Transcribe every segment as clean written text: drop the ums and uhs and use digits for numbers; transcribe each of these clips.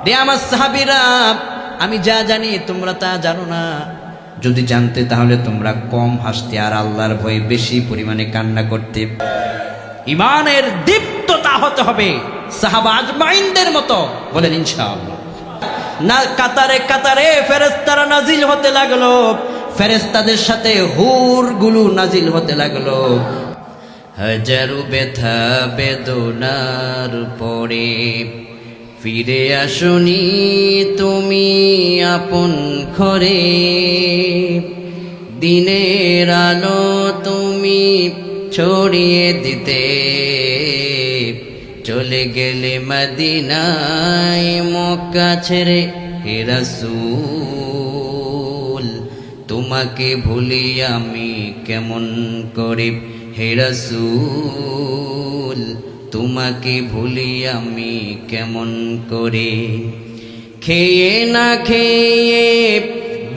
রে আমার সাহাবীরা, আমি যা জানি তোমরা তা জানো না। যদি জানতে তাহলে তোমরা কম হাসতে আর আল্লাহর ভয়ে বেশি পরিমাণে কান্না করতে। ইমানের দীপ্ততা হতে হবে সাহাবা আজমাইনদের মতো, বলেন ইনশাআল্লাহ। না কাতারে কাতারে ফেরেশতারা নাজিল হতে লাগলো, ফেরেশতাদের সাথে হুর গুলো নাজিল হতে লাগলো। হাজারো ব্যথা বেদনার পরে ফিরে আসনি তুমি আপন ঘরে, দিনের আলো তুমি ছড়িয়ে দিতে চলে গেলে মদিনায় মক্কা ছেড়ে। হে রাসূল তোমাকে ভুলি আমি কেমন করে, হে রাসূল তোমাকে ভুলি আমি কেমন করে। খেয়ে না খেয়ে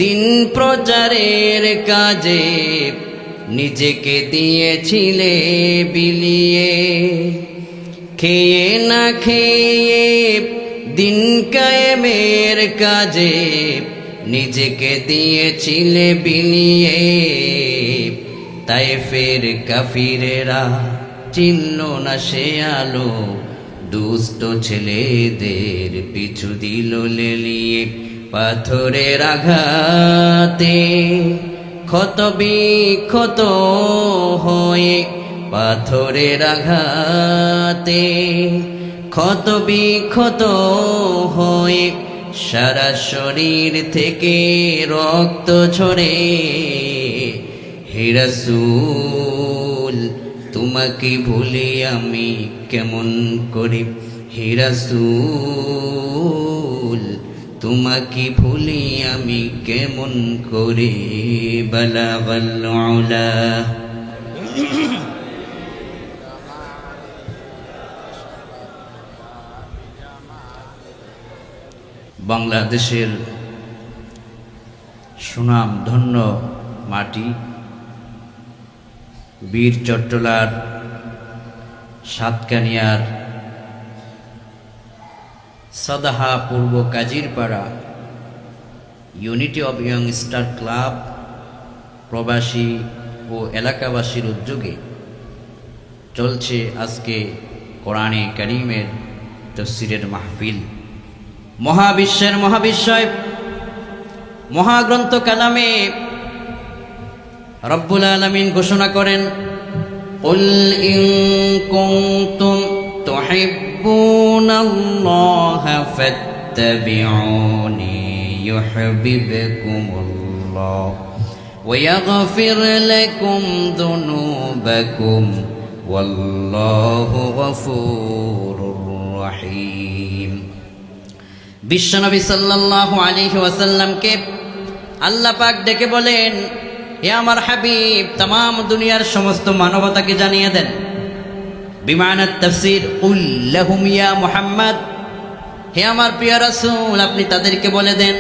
দিন প্রচারের কাজে নিজেকে দিয়েছিলে বিলিয়ে, খেয়ে না খেয়ে দিন কায়েমের কাজে নিজেকে দিয়েছিলে বিলিয়ে। তায়েফের কাফিরেরা চিনল না সে আলো, দুষ্ট ছেলেদের পিছু দিল লেলিয়ে। পাথরের আঘাতে ক্ষত বিক্ষত হয়ে, পাথরের আঘাতে ক্ষত বিক্ষত হয়ে সারা শরীর থেকে রক্ত ঝরে। হে রাসূল তোমাকে ভুলি আমি কেমন করে, হে রাসূল তোমাকে ভুলি আমি কেমন করে। বালাগাল উলা। বাংলাদেশের সুনাম ধন্য মাটি, বীর চট্টলার সাতকানিয়ার Sadaha Purba Kazirpara unity of young star club প্রবাসী ও এলাকাবাসীর উদ্যোগে চলছে আজকে কোরআনে কারীমের তাফসীরের মাহফিল। মহাবিশ্বের মহাবিশ্বয় মহাগ্রন্থ কালামে রব্বুল আলামিন ঘোষণা করেন, কুল ইন কুনতুম তুহিব্বুনাল্লাহা ফাত্তাবিউনি ইউহিব্বুকুমুল্লাহ ওয়া ইয়াগফির লাকুম যুনুবাকুম ওয়াল্লাহু গফুরুর রহিম। বিশ্বনবী সাল্লাল্লাহু আলাইহি ওয়াসাল্লামকে আল্লাহ পাক ডেকে বলেন, হে আমার হাবিব, तमाम দুনিয়ার সমস্ত মানবতাকে জানিয়ে দেন। বিমানাত তাফসীর, কুল লাহুম ইয়া মুহাম্মদ, হে আমার প্রিয় রাসূল আপনি তাদেরকে বলে দেন,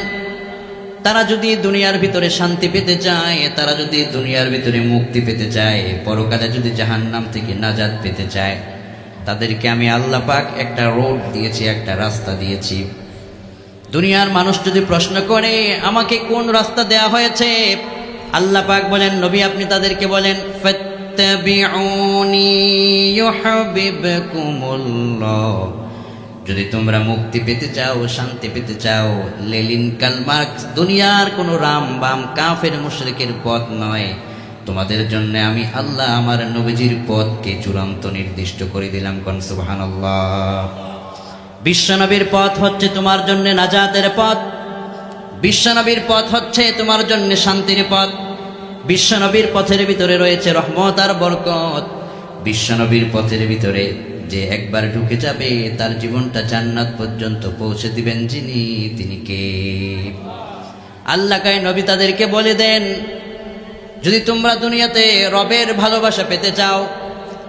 তারা যদি দুনিয়ার ভিতরে শান্তি পেতে চায়, তারা যদি দুনিয়ার ভিতরে মুক্তি পেতে চায়, পরকালে যদি জাহান্নাম থেকে নাজাত পেতে চায়, তাদেরকে আমি আল্লাহ পাক একটা রোড দিয়েছি, একটা রাস্তা দিয়েছি। দুনিয়ার মানুষ যদি প্রশ্ন করে আমাকে কোন রাস্তা দেয়া হয়েছে, আল্লাহ পাক বলেন, নবী আপনি তাদেরকে বলেন, ফাত্তাবিউনি ইউহিব্বুকুমুল্লাহ। যদি তোমরা মুক্তি পেতে চাও, শান্তি পেতে চাও, লেলিন কালমার্কস দুনিয়ার কোনো রাম বাম কাফের মুশরিকের পথ নয়, তোমাদের জন্য আমি আল্লাহ আমার নবীজির পথকে চূড়ান্ত নির্দিষ্ট করে দিলাম। কোন সুবহানাল্লাহ। বিশ্বনবীর পথ হচ্ছে তোমার জন্য নাজাতের পথ, বিশ্বনবীর পথ হচ্ছে তোমার জন্য শান্তির পথ, বিশ্বনবীর পথের ভিতরে রয়েছে রহমত আর বরকত। বিশ্বনবীর পথের ভিতরে যে একবার ঢুকে যাবে তার জীবনটা জান্নাত পর্যন্ত পৌঁছে দিবেন যিনি, তিনি কে? আল্লাহ কায় নবী তাদেরকে বলে দেন, যদি তোমরা দুনিয়াতে রবের ভালোবাসা পেতে চাও,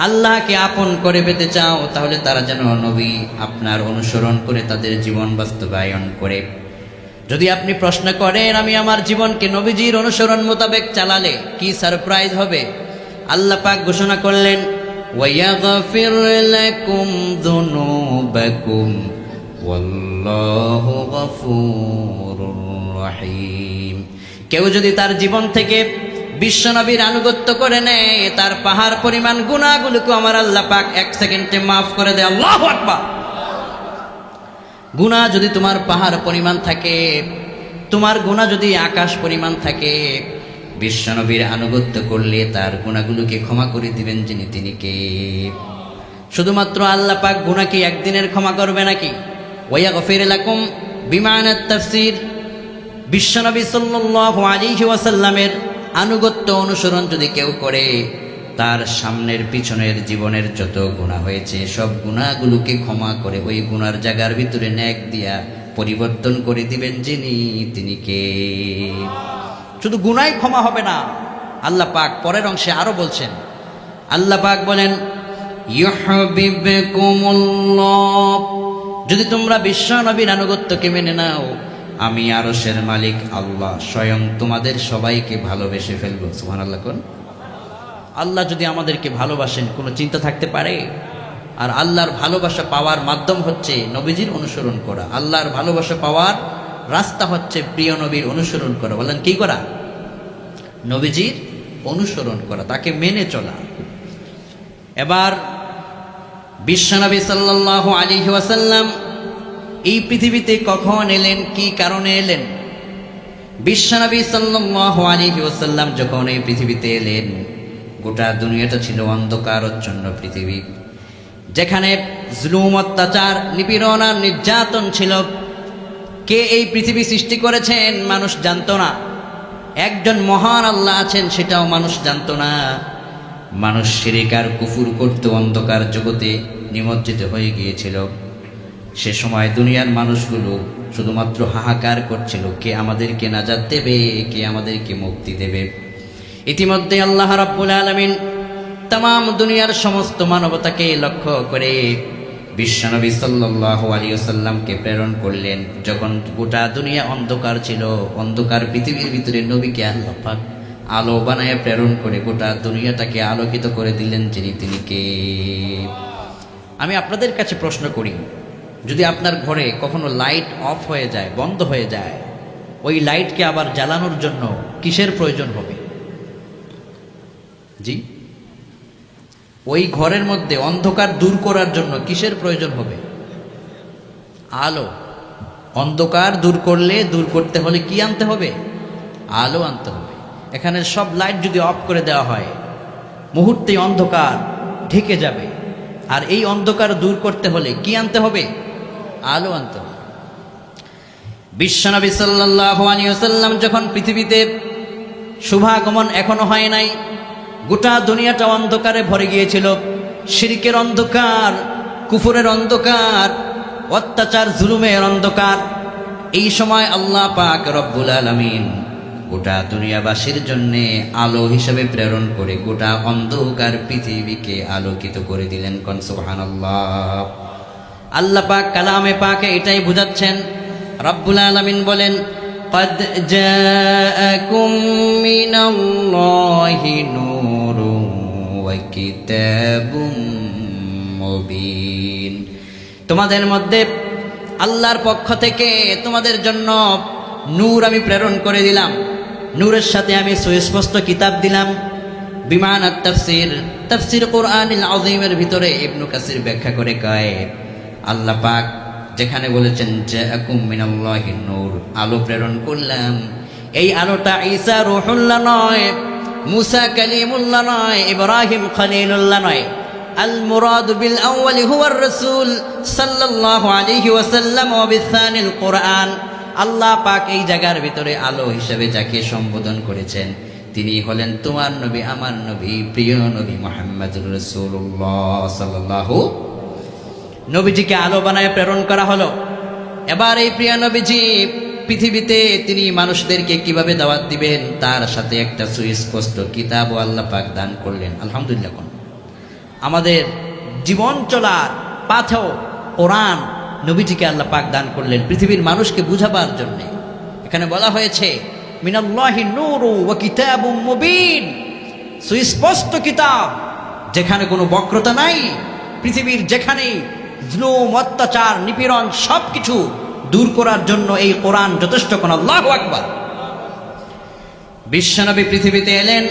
আল্লাহকে আপন করে পেতে চাও, তাহলে তারা যেন নবী আপনার অনুসরণ করে তাদের জীবন বাস্তবায়ন করে। যদি আপনি প্রশ্ন করেন আমি আমার জীবনকে নবীজির অনুসরণ মোতাবেক চালালে কি সারপ্রাইজ হবে, আল্লাহ পাক ঘোষণা করলেন, ওয়ায়াগফির লাকুম যুনুবাকুম ওয়াল্লাহু গফুরুর রহিম। কেউ যদি তার জীবন থেকে বিশ্বনবীর আনুগত্য করে নেয়, তার পাহাড় পরিমাণ গুনাহগুলোকে আমার আল্লাহ পাক 1 সেকেন্ডে মাফ করে দেয়। আল্লাহু আকবার। গুনাহ যদি তোমার পাহাড় পরিমাণ থাকে, তোমার গুনাহ যদি আকাশ পরিমাণ থাকে, বিশ্বনবীর আনুগত্য করলে তার গুনাহগুলোকে ক্ষমা করে দিবেন যিনি, তিনি কে? শুধুমাত্র আল্লাহ পাক গুনাহ কি একদিনের ক্ষমা করবে নাকি? ওয়ায়াগফির লাকুম বিমানাত তাফসীর। বিশ্বনবী সাল্লাল্লাহু আলাইহি ওয়াসাল্লামের আনুগত্য অনুসরণ যদি কেউ করে, তার সামনের পিছনের জীবনের যত গুনাহ হয়েছে সব গুনাহগুলোকে ক্ষমা করে ওই গুনার জায়গার ভিতরে নেক দিয়া পরিবর্তন করে দিবেন যিনি, তিনি কে? শুধু গুনাহ ক্ষমা হবে না, আল্লাহ পাক পরের অংশে আরো বলছেন। আল্লাহ পাক বলেন ইউহিব্বুকুমুল্লাহ, যদি তোমরা বিশ্ব নবীর আনুগত্যকে মেনে নাও, আমি আরশের মালিক আল্লাহ স্বয়ং তোমাদের সবাইকে ভালোবেসে ফেলবো। সুবহানাল্লাহ। কোন আল্লাহ যদি আমাদেরকে ভালোবাসেন, কোনো চিন্তা থাকতে পারে? আর আল্লাহর ভালোবাসা পাওয়ার মাধ্যম হচ্ছে নবীজির অনুসরণ করা। আল্লাহর ভালোবাসা পাওয়ার রাস্তা হচ্ছে প্রিয় নবীর অনুসরণ করা। বলেন কি করা? নবীজির অনুসরণ করা, তাকে মেনে চলা। এবার বিশ্বনবী সাল্লাল্লাহু আলাইহি ওয়াসাল্লাম এই পৃথিবীতে কখন এলেন, কি কারণে এলেন? বিশ্বনবী সাল্লাল্লাহু আলাইহি ওয়াসাল্লাম যখন এই পৃথিবীতে এলেন, গোটা দুনিয়াটা ছিল অন্ধকারাচ্ছন্ন পৃথিবী, যেখানে জুলুম, অত্যাচার, নিপীড়ন আর নির্যাতন ছিল। কে এই পৃথিবী সৃষ্টি করেছেন মানুষ জানতো না। একজন মহান আল্লাহ আছেন সেটাও মানুষ জানতো না। মানুষ শিরক আর কুফর করত, অন্ধকার জগতে নিমজ্জিত হয়ে গিয়েছিল। সে সময় দুনিয়ার মানুষগুলো শুধুমাত্র হাহাকার করছিল, কে আমাদেরকে নাজাত দেবে, কে আমাদেরকে মুক্তি দেবে। ইতিমধ্যে আল্লাহ রাব্বুল আলামিন তামাম দুনিয়ার সমস্ত মানবতাকে লক্ষ্য করে বিশ্বনবী সাল্লাল্লাহু আলাইহি ওয়াসাল্লামকে প্রেরণ করলেন। যখন গোটা দুনিয়া অন্ধকার ছিল, অন্ধকার পৃথিবীর ভিতরে নবীকে আল্লাহ পাক আলো বানায় প্রেরণ করে গোটা দুনিয়াটাকে আলোকিত করে দিলেন যিনি, তিনি কে? আমি আপনাদের কাছে প্রশ্ন করি, যদি আপনার ঘরে কখনো লাইট অফ হয়ে যায়, বন্ধ হয়ে যায়, ওই লাইটকে আবার জ্বালানোর জন্য কিসের প্রয়োজন হবে? জি, ওই ঘরের মধ্যে অন্ধকার দূর করার জন্য কিসের প্রয়োজন হবে? আলো। অন্ধকার দূর করতে হলে কি আনতে হবে? আলো আনতে হবে। এখানে সব লাইট যদি অফ করে দেওয়া হয়, মুহূর্তেই অন্ধকার ঢেকে যাবে। আর এই অন্ধকার দূর করতে হলে কি আনতে হবে? আলো আনতে হবে। বিশ্বনবী সাল্লাল্লাহু আলাইহি ওয়াসাল্লাম যখন পৃথিবীতে শুভাগমন এখনো হয় নাই, গোটা দুনিয়াটা অন্ধকারে ভরে গিয়েছিল। শিরকের অন্ধকার, কুফরের অন্ধকার, অত্যাচার জুলুমের অন্ধকার। এই সময় আল্লাহ পাক রব্বুল আলামিন গোটা দুনিয়াবাসীর জন্যে আলো হিসেবে প্রেরণ করে গোটা অন্ধকার পৃথিবীকে আলোকিত করে দিলেন। কোন সুবহানাল্লাহ। আল্লাহ পাক কালামে পাকে এটাই বুঝাচ্ছেন। রব্বুল আলামিন বলেন قد جاءكم من الله نور وكتاب مبين। তোমাদের মধ্যে আল্লাহর পক্ষ থেকে তোমাদের জন্য নূর আমি প্রেরণ করে দিলাম। নূরের সাথে আমি সুস্পষ্ট কিতাব দিলাম। বিমানাত তাফসীর, তাফসীর কোরআনুল আযীমের ভিতরে ইবনে কাসির ব্যাখ্যা করে কয়, আল্লাহ পাক যেখানে বলেছেন জাআকুম মিনাল্লাহি নূর, আলো প্রেরণ করলাম, এই আলোটা ঈসা রূহুল্লাহ নয়, মুসা কালিমুল্লাহ নয়, ইব্রাহিম খলিলুল্লাহ নয়। আল মুরাদ বিল আউয়ালি হুয়ার রাসূল সাল্লাল্লাহু আলাইহি ওয়াসাল্লাম ওয়া বিসানিল কোরআন। আল্লাহ পাক এই জায়গার ভিতরে আলো হিসেবে যাকে সম্বোধন করেছেন তিনি হলেন তোমার নবী, আমার নবী, প্রিয় নবী মুহাম্মদুর রাসূলুল্লাহ সাল্লাল্লাহু। নবীজিকে আলো বানায় প্রেরণ করা হলো। এবার এই প্রিয় নবীজি পৃথিবীতে তিনি মানুষদেরকে কিভাবে দাওয়াত দিবেন তার সাথে একটা সুস্পষ্ট কিতাব আল্লাহ পাক দান করলেন। আলহামদুলিল্লাহ। আমাদের জীবন চলার পাথেও কোরআন নবীজিকে আল্লাহ পাক দান করলেন পৃথিবীর মানুষকে বুঝাবার জন্য। এখানে বলা হয়েছে মিনাল্লাহি নূরু ওয়া কিতাবুম মুবিন, সুস্পষ্ট কিতাব যেখানে কোনো বক্রতা নাই। পৃথিবীর যেখানেই জুলুম, অত্যাচার, নিপীড়ন সবকিছু দূর করার জন্য এই কোরআন যথেষ্ট। কোন আল্লাহু আকবার। বিশ্বনবী পৃথিবীতে এলেন,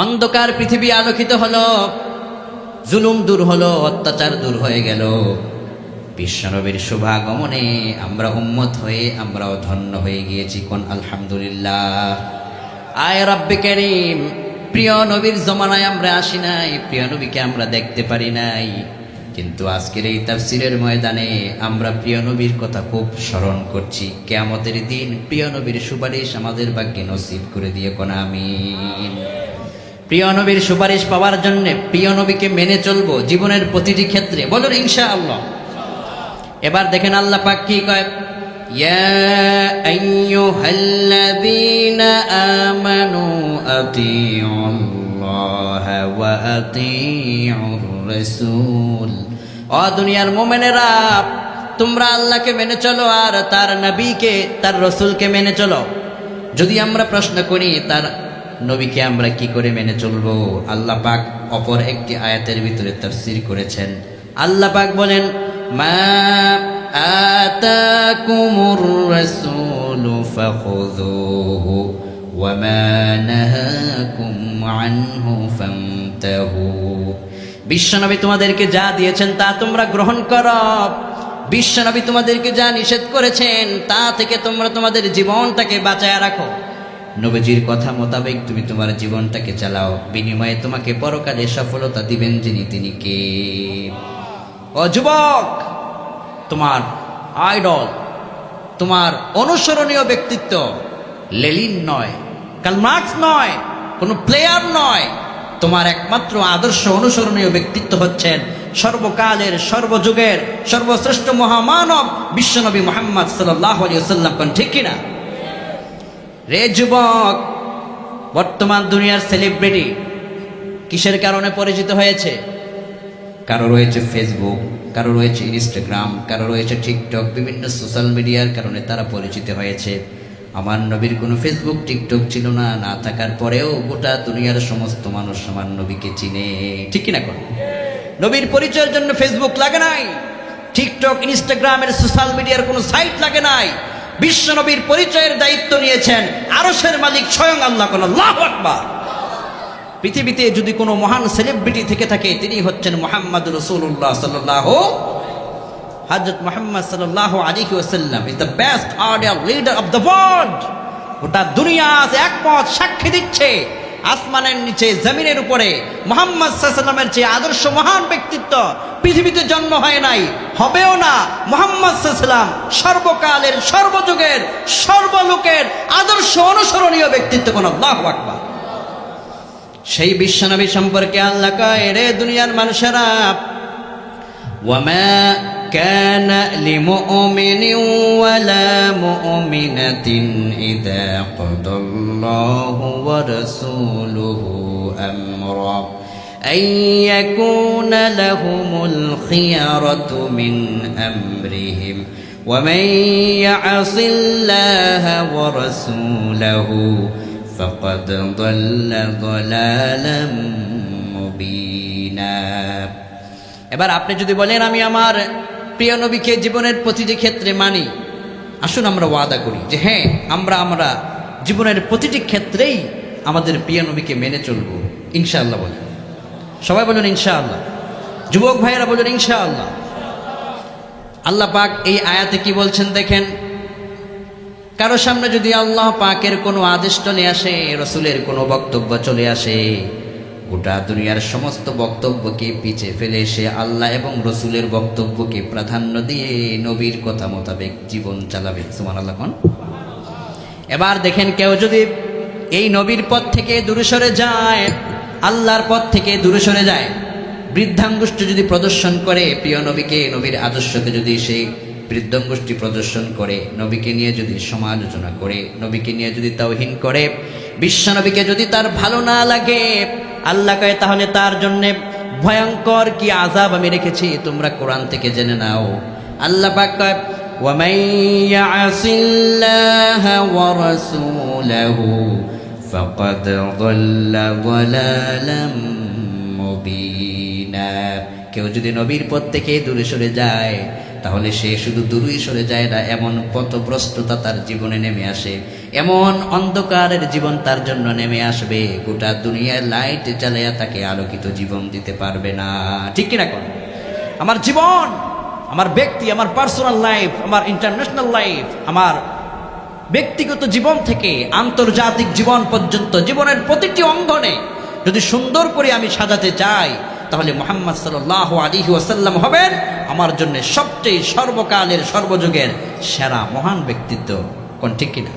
অন্ধকার পৃথিবী আলোকিত হলো, জুলুম দূর হলো, অত্যাচার দূর হয়ে গেল। বিশ্বনবীর শুভাগমনে আমরা উম্মত হয়ে আমরাও ধন্য হয়ে গিয়েছি। কোন আলহামদুলিল্লাহ। আয় রব্বে কারীম, প্রিয় নবীর জমানায় আমরা আসি নাই, প্রিয় নবীকে আমরা দেখতে পারি নাই, কিন্তু আজকের এই তাফসীরের ময়দানে আমরা প্রিয় নবীর কথা খুব স্মরণ করছি। কিয়ামতের দিন প্রিয় নবীর সুপারিশ আমাদের ভাগ্যে নসিব করে দিয়ে কোন আমিন। প্রিয় নবীর সুপারিশ পাওয়ার জন্য প্রিয় নবীকে মেনে চলবো জীবনের প্রতিটি ক্ষেত্রে, বলুন ইনশাআল্লাহ। এবার দেখেন আল্লাহ পাক কি কয়, ইয়া আইয়ুহাল্লাযীনা আমানু আতিউল্লাহা ওয়া আতিউর রাসূল। ও দুনিয়ার মুমিনেরা, তোমরা আল্লাহকে মেনে চলো আর তার নবীকে, তার রাসূলকে মেনে চলো। যদি আমরা প্রশ্ন করি তার নবীকে আমরা কি করে মেনে চলবো, আল্লাহ পাক অপর একটি আয়াতের ভিতরে তাফসীর করেছেন। আল্লাহ পাক বলেন, মা আতাকুমুর রাসূলু ফাখুযুহু ওয়া মা নাহাকুম আনহু ফান্তাহু। বিশ্বনবী তোমাদেরকে যা দিয়েছেন তা তোমরা গ্রহণ করো, বিশ্বনবী তোমাদেরকে যা নিষেধ করেছেন তা থেকে তোমরা তোমাদের জীবনটাকে বাঁচায় রাখো। নবীজির কথা মোতাবেক তুমি তোমার জীবনটাকে চালাও, বিনিময়ে তোমাকে পরকালে সফলতা দিবেন যিনি, তিনি কে? ও যুবক, তোমার আইডল, তোমার অনুসরণীয় ব্যক্তিত্ব লেলিন নয়, কার্ল মার্কস নয়, কোনো প্লেয়ার নয়, তোমার একমাত্র আদর্শ অনুসরণীয় ব্যক্তিত্ব হচ্ছেন সর্বকালের, সর্বযুগের সর্বশ্রেষ্ঠ মহামানব বিশ্বনবী মুহাম্মদ সাল্লাল্লাহু আলাইহি ওয়াসাল্লাম। কোন ঠিক কিনা? রে যুবক, বর্তমান দুনিয়ার সেলিব্রিটি কিসের কারণে পরিচিত হয়েছে? কারো রয়েছে ফেসবুক, কারো রয়েছে ইনস্টাগ্রাম, কারো রয়েছে টিকটক, বিভিন্ন সোশ্যাল মিডিয়ার কারণে তারা পরিচিত হয়েছে। আমার নবীর কোনো ফেসবুক টিকটক ছিল না, না থাকার পরেও গোটা দুনিয়ার সমস্ত মানুষ আমার নবীকে চিনে, ঠিক কিনা? কোন নবীর পরিচয়ের জন্য ফেসবুক লাগে নাই, টিকটক, ইনস্টাগ্রামের সোশ্যাল মিডিয়ার কোনো সাইট লাগে নাই। বিশ্ব নবীর পরিচয়ের দায়িত্ব নিয়েছেন আরশের মালিক স্বয়ং আল্লাহ। কোন আল্লাহু আকবার। পৃথিবীতে যদি কোনো মহান সেলিব্রিটি থেকে থাকে তিনি হচ্ছেন মুহাম্মদ রাসূলুল্লাহ সাল্লাল্লাহু, হযরত মুহাম্মদ সাল্লাল্লাহু আলাইহি ওয়াসাল্লাম is the best order leader of the world. গোটা দুনিয়া আজ একমত সাক্ষী দিচ্ছে, আসমানের নিচে জমিনের উপরে মুহাম্মদ সাল্লাল্লাহু আলাইহি ওয়াসাল্লামের চেয়ে আদর্শ মহান ব্যক্তিত্ব পৃথিবীতে জন্ম হয় নাই, হবেও না। মুহাম্মদ সাল্লাল্লাহু আলাইহি ওয়াসাল্লাম সর্বকালের, সর্বযুগের, সর্বলোকের আদর্শ অনুসরণীয় ব্যক্তিত্ব। কোন আল্লাহু আকবার। সেই বিশ্বনবী সম্পর্কে আল্লাহ কয়, রে দুনিয়ার মানুষেরা, ওয়ামা কানা লিমুমিনিন ওয়ালা মুমিনাতিন ইযা কাদাল্লাহু ওয়া রাসূলুহু আমরা আন ইয়াকুনা লাহুমুল খিয়ারাতু মিন আমরিহিম ওয়া মান ইয়াসিল্লাহা ওয়া রাসূলুহু ফাকাদ দাল্লা দালালাম মুবিনা। এবার আপনি যদি বলেন আমি আমার প্রিয় নবীকে জীবনের প্রতিটি ক্ষেত্রে মানি, আসুন আমরা ওয়াদা করি যে হ্যাঁ, আমরা জীবনের প্রতিটি ক্ষেত্রেই আমাদের প্রিয় নবীকে মেনে চলবো ইনশাআল্লাহ। বলেন সবাই, বলুন ইনশাআল্লাহ। যুবক ভাইয়েরা বলুন ইনশাআল্লাহ। আল্লাহ পাক এই আয়াতে কি বলছেন দেখেন, কারো সামনে যদি আল্লাহ পাকের কোনো আদেশ চলে আসে, রসুলের কোনো বক্তব্য চলে আসে, গোটা দুনিয়ার সমস্ত বক্তব্যকে পিছে ফেলে সে আল্লাহ এবং রসুলের বক্তব্যকে প্রাধান্য দিয়ে নবীর কথা মোতাবেক জীবন চালাবে। সুবহানাল্লাহ। কোন এবার দেখেন, কেউ যদি এই নবীর পথ থেকে দূরে সরে যায়, আল্লাহর পথ থেকে দূরে সরে যায়, বৃদ্ধাঙ্গুষ্ঠ যদি প্রদর্শন করে প্রিয় নবীকে, নবীর আদর্শকে যদি সেই বৃদ্ধাঙ্গুষ্ঠি প্রদর্শন করে, নবীকে নিয়ে যদি সমালোচনা করে, নবীকে নিয়ে যদি তাওহীন করে, বিশ্ব নবীকে যদি তার ভালো না লাগে, আল্লাহ কয় তাহলে তার জন্য ভয়ঙ্কর কি আযাব আমি রেখেছি তোমরা কোরআন থেকে জেনে নাও। আল্লাহ পাক কয়, ওয়া মান ইয়াসিল্লাহা ওয়া রাসূলাহু ফাকাদ দাল্লা দালালাম মুবিনা। কেউ যদি নবীর পথ থেকে দূরে সরে যায়, তাহলে সে শুধু দূরেই সরে যায় না, এমন পথভ্রষ্টতা তার জীবনে নেমে আসে, এমন অন্ধকারের জীবন তার জন্য নেমে আসবে, গোটা দুনিয়ার লাইট জ্বালাইয়া তাকে আলোকিত জীবন দিতে পারবে না। ঠিক কিনা কোন? আমার জীবন, আমার ব্যক্তি, আমার পার্সোনাল লাইফ, আমার ইন্টারন্যাশনাল লাইফ, আমার ব্যক্তিগত জীবন থেকে আন্তর্জাতিক জীবন পর্যন্ত জীবনের প্রতিটি অঙ্গনে যদি সুন্দর করে আমি সাজাতে চাই, তাহলে মুহাম্মদ সাল্লাল্লাহু আলাইহি ওয়াসাল্লাম হবেন আমার জন্য সবচেয়ে সর্বকালের সর্বযুগের সেরা মহান ব্যক্তিত্ব। কোন ঠিক কিনা?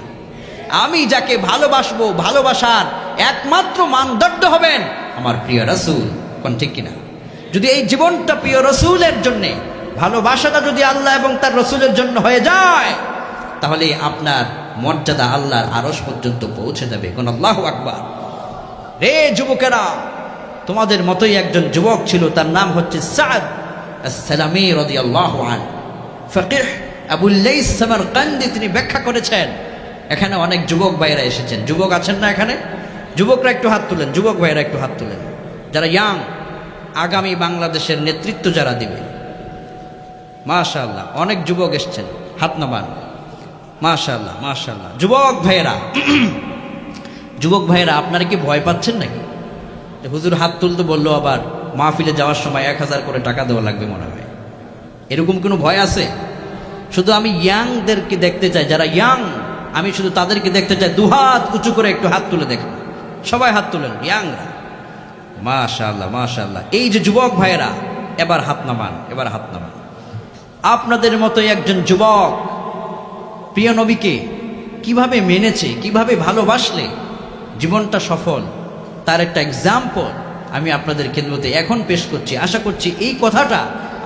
আমি যাকে ভালোবাসবো, ভালোবাসার একমাত্র মানদণ্ড হবেন আমার প্রিয় রাসূল। কোন ঠিক কিনা? যদি এই জীবনটা প্রিয় রাসূলের জন্য, ভালোবাসাটা যদি আল্লাহ এবং তার রাসূলের জন্য হয়ে যায়, তাহলে আপনার মর্যাদা আল্লাহর আরশ পর্যন্ত পৌঁছে যাবে। কোন আল্লাহু আকবার। রে যুবকেরা, তোমাদের মতোই একজন যুবক ছিল, তার নাম হচ্ছে সাদ আস-সালামি রাদিয়াল্লাহু আনহু। ফকিহ আবুল লাইস সামারকান্দি তিনি ব্যাখ্যা করেছেন। এখানে অনেক যুবক ভাইরা এসেছেন, যুবক আছেন না এখানে? যুবকরা একটু হাত তুলেন, যুবক ভাইরা একটু হাত তুলেন, যারা ইয়াং, আগামী বাংলাদেশের নেতৃত্ব যারা দিবে। মাশাআল্লাহ, অনেক যুবক এসেছেন, হাত নামান। মাশাআল্লাহ, মাশাআল্লাহ। যুবক ভাইয়েরা, যুবক ভাইয়েরা, আপনারা কি ভয় পাচ্ছেন নাকি? যে হুজুর হাত তুলতে বললো, আবার মাহফিলে যাওয়ার সময় 1000 করে টাকা দেওয়া লাগবে মনে হয়, এরকম কোনো ভয় আছে? শুধু আমি ইয়াংদেরকে দেখতে চাই, যারা ইয়াং, আমি শুধু তাদেরকে দেখতে চাই। দুহাত উঁচু করে একটু হাত তুলে দেখেন, সবাই হাত তুলেন, ইয়াংরা। মাশাআল্লাহ, মাশাআল্লাহ। এই যে যুবক ভাইয়েরা, এবার হাত নামান, এবার হাত নামান। আপনাদের মতোই একজন যুবক প্রিয় নবীকে কিভাবে মেনেছে, কিভাবে ভালোবাসলে জীবনটা সফল, তার একটা এক্সাম্পল আমি আপনাদের খেদমতে এখন পেশ করছি। আশা করছি এই কথাটা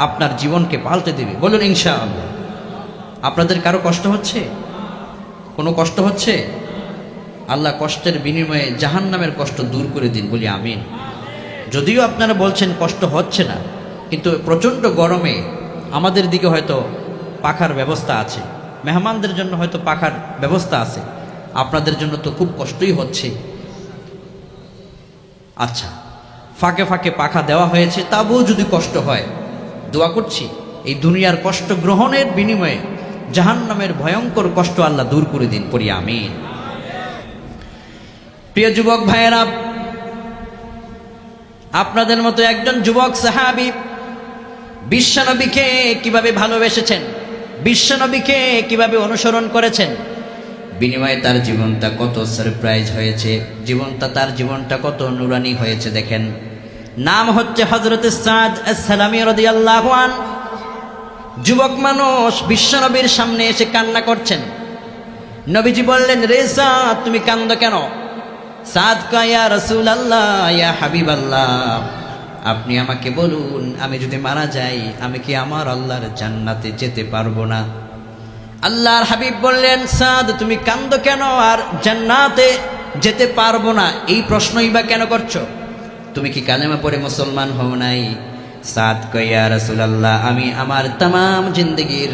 আপনার জীবনকে পাল্টে দেবে। বলুন ইনশাআল্লাহ। আপনাদের কারো কষ্ট হচ্ছে? কোনো কষ্ট হচ্ছে? আল্লাহ কষ্টের বিনিময়ে জাহান্নামের কষ্ট দূর করে দিন, বলি আমিন। যদিও আপনারা বলছেন কষ্ট হচ্ছে না, কিন্তু প্রচণ্ড গরমে আমাদের দিকে হয়তো পাখার ব্যবস্থা আছে, মেহমানদের জন্য হয়তো পাখার ব্যবস্থা আছে, আপনাদের জন্য তো খুব কষ্টই হচ্ছে। আচ্ছা, ফাঁকে ফাঁকে পাখা দেওয়া হয়েছে, তবুও যদি কষ্ট হয়, দোয়া করছি এই দুনিয়ার কষ্ট গ্রহণের বিনিময়ে জাহান্নামের ভয়ঙ্কর কষ্ট আল্লাহ দূর করে দিন, পড়ি আমিন। প্রিয় যুবক ভাইয়েরা, আপনাদের মতো একজন যুবক সাহাবী বিশ্বনবীকে কিভাবে ভালোবেসেছেন, বিশ্বনবীকে কিভাবে অনুসরণ করেছেন, বিনিময়ে তার জীবনটা কত সারপ্রাইজ হয়েছে, জীবনটা, তার জীবনটা কত নুরানি হয়েছে দেখেন। নাম হচ্ছে হযরত সাদ আস-সালামি রাদিয়াল্লাহু আনহু। যুবক মানুষ বিশ্বনবীর সামনে এসে কান্না করছেন। নবীজি বললেন, রে সাদ, তুমি কান্দো কেন? সাদ কয়, ইয়া রাসূলুল্লাহ, ইয়া হাবিবাল্লাহ, আপনি আমাকে বলুন, আমি যদি মারা যাই, আমি কি আমার আল্লাহর জান্নাতে যেতে পারবো না? আল্লাহর হাবিব বললেন, সাদ, তুমি কান্দো কেন আর জান্নাতে যেতে পারবো না এই প্রশ্নই বা কেন করছো? তুমি কি কালেমা পড়ে মুসলমান হও নাই? সাদ কয়, ইয়া রাসূলুল্লাহ, আমি আমার তামাম জিন্দেগির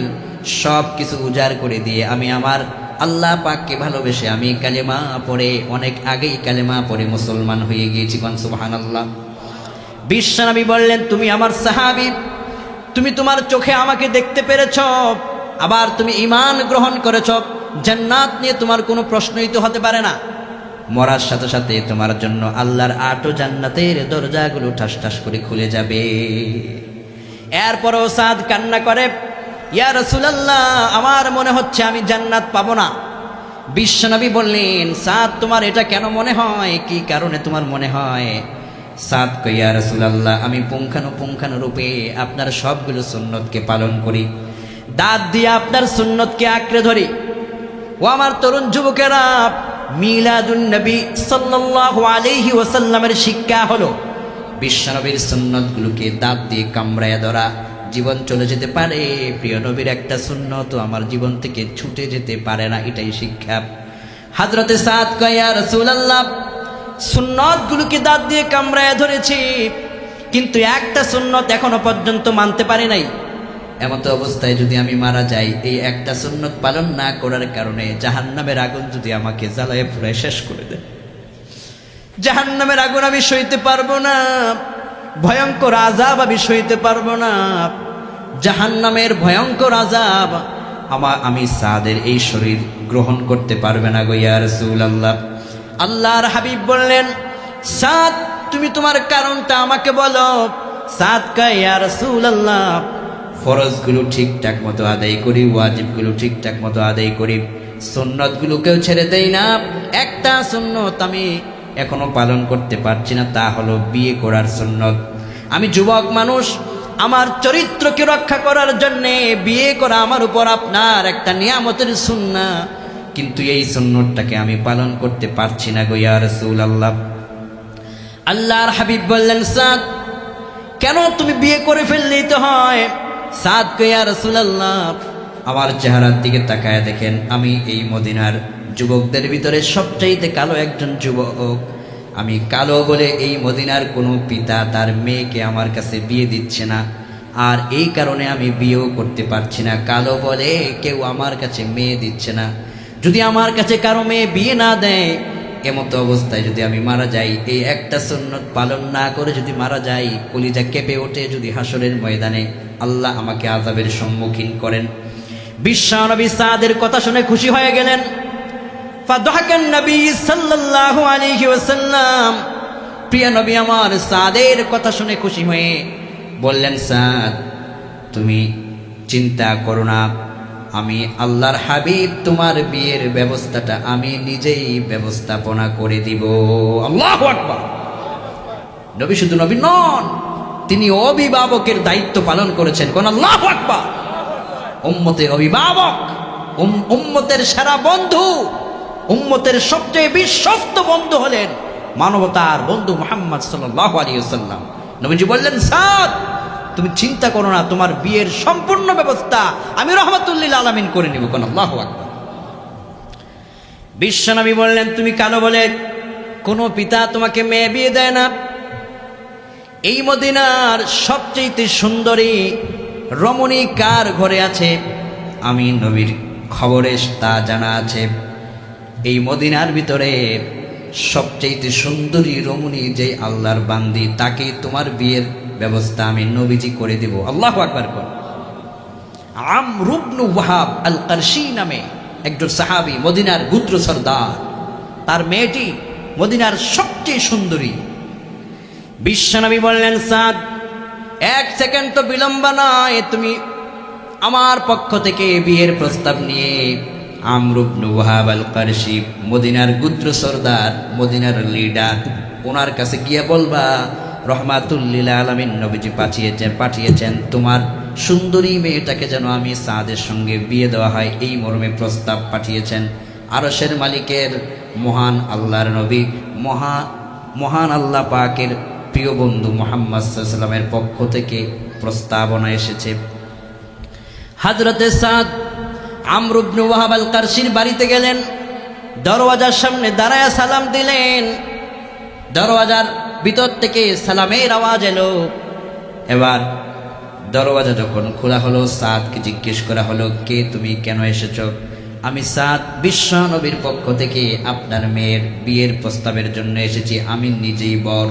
সব কিছু উজাড় করে দিয়ে আমি আমার আল্লাহ পাককে ভালোবেসে আমি কালেমা পড়ে, অনেক আগেই কালেমা পড়ে মুসলমান হয়ে গিয়েছি। কোন সুবহানাল্লাহ। বিশ্বনবী বললেন, তুমি আমার সাহাবী, তুমি তোমার চোখে আমাকে দেখতে পেরেছ, আবার তুমি ঈমান গ্রহণ করেছ, জান্নাত নিয়ে তোমার কোনো প্রশ্নই তো হতে পারে না। মরার সাথে সাথে তোমার জন্য আল্লাহর 8 জান্নাতের দরজাগুলো ঠাস ঠাস করে খুলে যাবে। এরপরও সাদ কান্না করে, ইয়া রাসূলুল্লাহ, আমার মনে হচ্ছে আমি জান্নাত পাবো না। বিশ্বনবী বললেন, সাদ, তোমার এটা কেন মনে হয়? কি কারণে তোমার মনে হয়? সাদ কয়, ইয়া রাসূলুল্লাহ, আমি পুঙ্খানুপুঙ্খানুরূপে আপনার সবগুলো সুন্নতকে পালন করি, দাঁত দিয়ে আপনার সুন্নতকে আঁকড়ে ধরি। ও আমার তরুণ যুবকেরা, মিলাদুন নবী সাল্লাল্লাহু আলাইহি ওয়াসাল্লামের শিক্ষা হলো বিশ্বনবীর সুন্নতগুলোকে দাঁত দিয়ে কামড়ায় ধরা। জীবন চলে যেতে পারে, প্রিয় নবীর একটা সুন্নত আমার জীবন থেকে ছুটে যেতে পারে না, এটাই শিক্ষা। হযরতে সাদ কয়, ইয়া রাসূলুল্লাহ, সুন্নতগুলোকে দাঁত দিয়ে কামড়ায় ধরেছি, কিন্তু একটা সুন্নত এখনো পর্যন্ত মানতে পারি নাই। এমত অবস্থায় যদি আমি মারা যাই, এই একটা সুন্নত পালন না করার কারণে জাহান্নামের আগুন যদি আমাকে জ্বালায় পুড়ে শেষ করে দেয়, জাহান্নামের আগুন আমি সইতে পারবো না। ভয়ঙ্কর আযাব আমি সইতে পারবো না, জাহান্নামের ভয়ঙ্কর আযাব আমি সাদের এই শরীর গ্রহণ করতে পারবে না গো ইয়া রাসূলুল্লাহ। আল্লাহর হাবিব বললেন, সাদ তুমি তোমার কারণটা আমাকে বলো। সাদ কয়, ইয়া রাসূলুল্লাহ ফরজগুলো ঠিকঠাক মতো আদায় করি, ওয়াজিবগুলো ঠিকঠাক মতো আদায় করি, সুন্নতগুলোকেও ছেড়ে দেই না। একটা সুন্নত আমি এখনো পালন করতে পারছি না, তা হলো বিয়ে করার সুন্নত। আমি যুবক মানুষ, আমার চরিত্রকে রক্ষা করার জন্যে বিয়ে করা আমার উপর আপনার একটা নিয়ামতের সুন্নাহ, কিন্তু এই সুন্নতটাকে আমি পালন করতে পারছি না গো ইয়া রাসূলুল্লাহ। আল্লাহর হাবিব বললেন, সাদ কেন তুমি বিয়ে করে ফেললেই তো হয়। সাদ কয়, ইয়া রাসূলুল্লাহ আমার চেহারার দিকে তাকায় দেখেন, আমি এই মদিনার যুবকদের ভিতরে সবচাইতে কালো একজন যুবক। আমি কালো বলে এই মদিনার কোনো পিতা তার মেয়েকে আমার কাছে বিয়ে দিচ্ছে না, আর এই কারণে আমি বিয়েও করতে পারছি না। কালো বলে কেউ আমার কাছে মেয়ে দিচ্ছে না। যদি আমার কাছে কারো মেয়ে বিয়ে না দেয়, এমতো অবস্থায় যদি আমি মারা যাই, এই একটা সুন্নত পালন না করে যদি মারা যাই, কলিজা কেঁপে ওঠে যদি হাসরের ময়দানে আল্লাহ আমাকে আযাবের সম্মুখীন করেন। বিশ্বনবী সাদের কথা শুনে খুশি হয়ে গেলেন। ফাদহাকান নবী সাল্লাল্লাহু আলাইহি ওয়াসাল্লাম, প্রিয় নবী আমার সাদের কথা শুনে খুশি হয়ে বললেন, সাদ তুমি চিন্তা করো না, আমি আল্লাহর হাবিব তোমার বিয়ের ব্যবস্থাটা আমি নিজেই ব্যবস্থাপনা করে দিব। আল্লাহু আকবার। নবী শুধু নবী নন, তিনি অভিভাবকের দায়িত্ব পালন করেছেন। কোন আল্লাহু আকবার। উম্মতের অভিভাবক, উম্মতের সেরা বন্ধু, উম্মতের সবচেয়ে বিশ্বস্ত বন্ধু হলেন মানবতার বন্ধু মুহাম্মদ সাল্লাল্লাহু আলাইহি ওয়াসাল্লাম। নবীজি বললেন, সাদ তুমি চিন্তা করো না, তোমার বিয়ের সম্পূর্ণ ব্যবস্থা আমি রাহমাতুল লিল আলামিন করে নিব। কোন আল্লাহু আকবার। বিশ্বনবী বললেন, তুমি কালো বলে কোনো পিতা তোমাকে মেয়ে বিয়ে দেয় না। এই মদিনার সবচেয়ে সুন্দরী রমণী কার ঘরে আছে আমি নবীর খবরে তা জানা আছে। এই মদিনার ভিতরে সবচেয়ে সুন্দরী রমণী যে আল্লাহর বান্দি, তাকে তোমার বিয়ের ব্যবস্থা আমি নবীজি করে দেব। আল্লাহু আকবার। আমর ইবনে ওয়াহাব আল কারশি নামে একজন সাহাবী, মদিনার গোত্র সরদার, তার মেয়েটি মদিনার সবচেয়ে সুন্দরী। বিশ্বনবী বললেন, সাদ এক সেকেন্ড তো বিলম্ব নয়, তুমি আমার পক্ষ থেকে বিয়ের প্রস্তাব নিয়ে আমর ইবনে ওয়াহাব আল কারশি, মদিনার গোত্র সরদার, মদিনার লিডার, ওনার কাছে গিয়ে বলবা রাহমাতুল লিল আলামিন নবীজি পাঠিয়েছেন তোমার সুন্দরী মেয়েটাকে যেন আমি সাদের সঙ্গে বিয়ে দেওয়া হয়, এই মর্মে প্রস্তাব পাঠিয়েছেন। আরশের মালিকের মহান আল্লাহর নবী, মহান আল্লাহ পাকের প্রিয় বন্ধু মুহাম্মদ সাল্লাল্লাহু আলাইহি ওয়াসাল্লামের পক্ষ থেকে প্রস্তাবনা এসেছে। হযরতে সাদ আমর ইবনে ওয়াহাব আল কারশির বাড়িতে গেলেন, দরওয়াজার সামনে দাঁড়ায়া সালাম দিলেন। দরওয়াজার ভিতর থেকে সালামের আওয়াজ এলো। এবার দরওয়াজা যখন খোলা হলো, সাদকে জিজ্ঞেস করা হলো, কে তুমি, কেন এসেছো? আমি সাদ বিশ্ব নবীর পক্ষ থেকে আপনার মেয়ের বিয়ের প্রস্তাবের জন্য এসেছি, আমি নিজেই বর।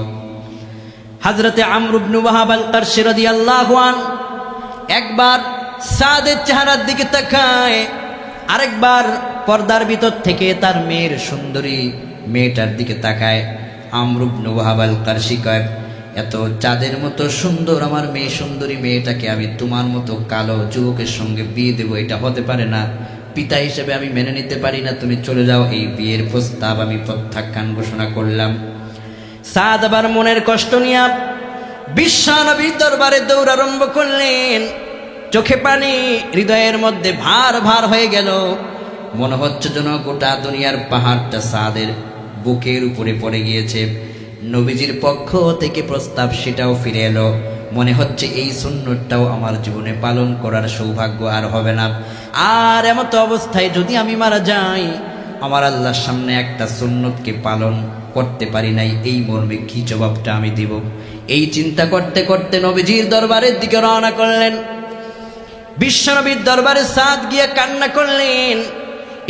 হযরতে আমর ইবনে ওয়াহাব আল কারশি রাদিয়াল্লাহু আনহু একবার সাদের চেহারার দিকে তাকায়, আরেকবার পর্দার ভিতর থেকে তার মেয়ের সুন্দরী মেয়েটার দিকে তাকায়। আমর ইবনে ওয়াহাব আল কারশি কয়, এত চাঁদের মতো সুন্দর আমার মেয়ে, সুন্দরী মেয়েটাকে আমি তোমার মতো কালো যুবকের সঙ্গে বিয়ে দেব, এটা হতে পারে না। পিতা হিসেবে আমি মেনে নিতে পারি না, তুমি চলে যাও, এই বিয়ের প্রস্তাব আমি প্রত্যাখ্যান ঘোষণা করলাম। সাদ আবার মনের কষ্ট নিয়ে বিশ্বনবীর দরবারে দৌড় আরম্ভ করলেন। চোখে পানি, হৃদয়ের মধ্যে ভার ভার হয়ে গেল। মনে হচ্ছে যেন গোটা দুনিয়ার পাহাড়টা সাদের বুকের উপরে পড়ে গিয়েছে। নবীজির পক্ষ থেকে প্রস্তাব, সেটাও ফিরে এলো। মনে হচ্ছে এই সুন্নতটাও আমার জীবনে পালন করার সৌভাগ্য আর হবে না। আর এমতো অবস্থায় যদি আমি মারা যাই, আমার আল্লাহর সামনে একটা সুন্নতকে পালন করতে পারি নাই, এই মর্মে কি জবাবটা আমি দিব? এই চিন্তা করতে করতে নবীজির দরবারের দিকে রওনা করলেন। বিশ্বনবীর দরবারে সাদ গিয়ে কান্না করলেন।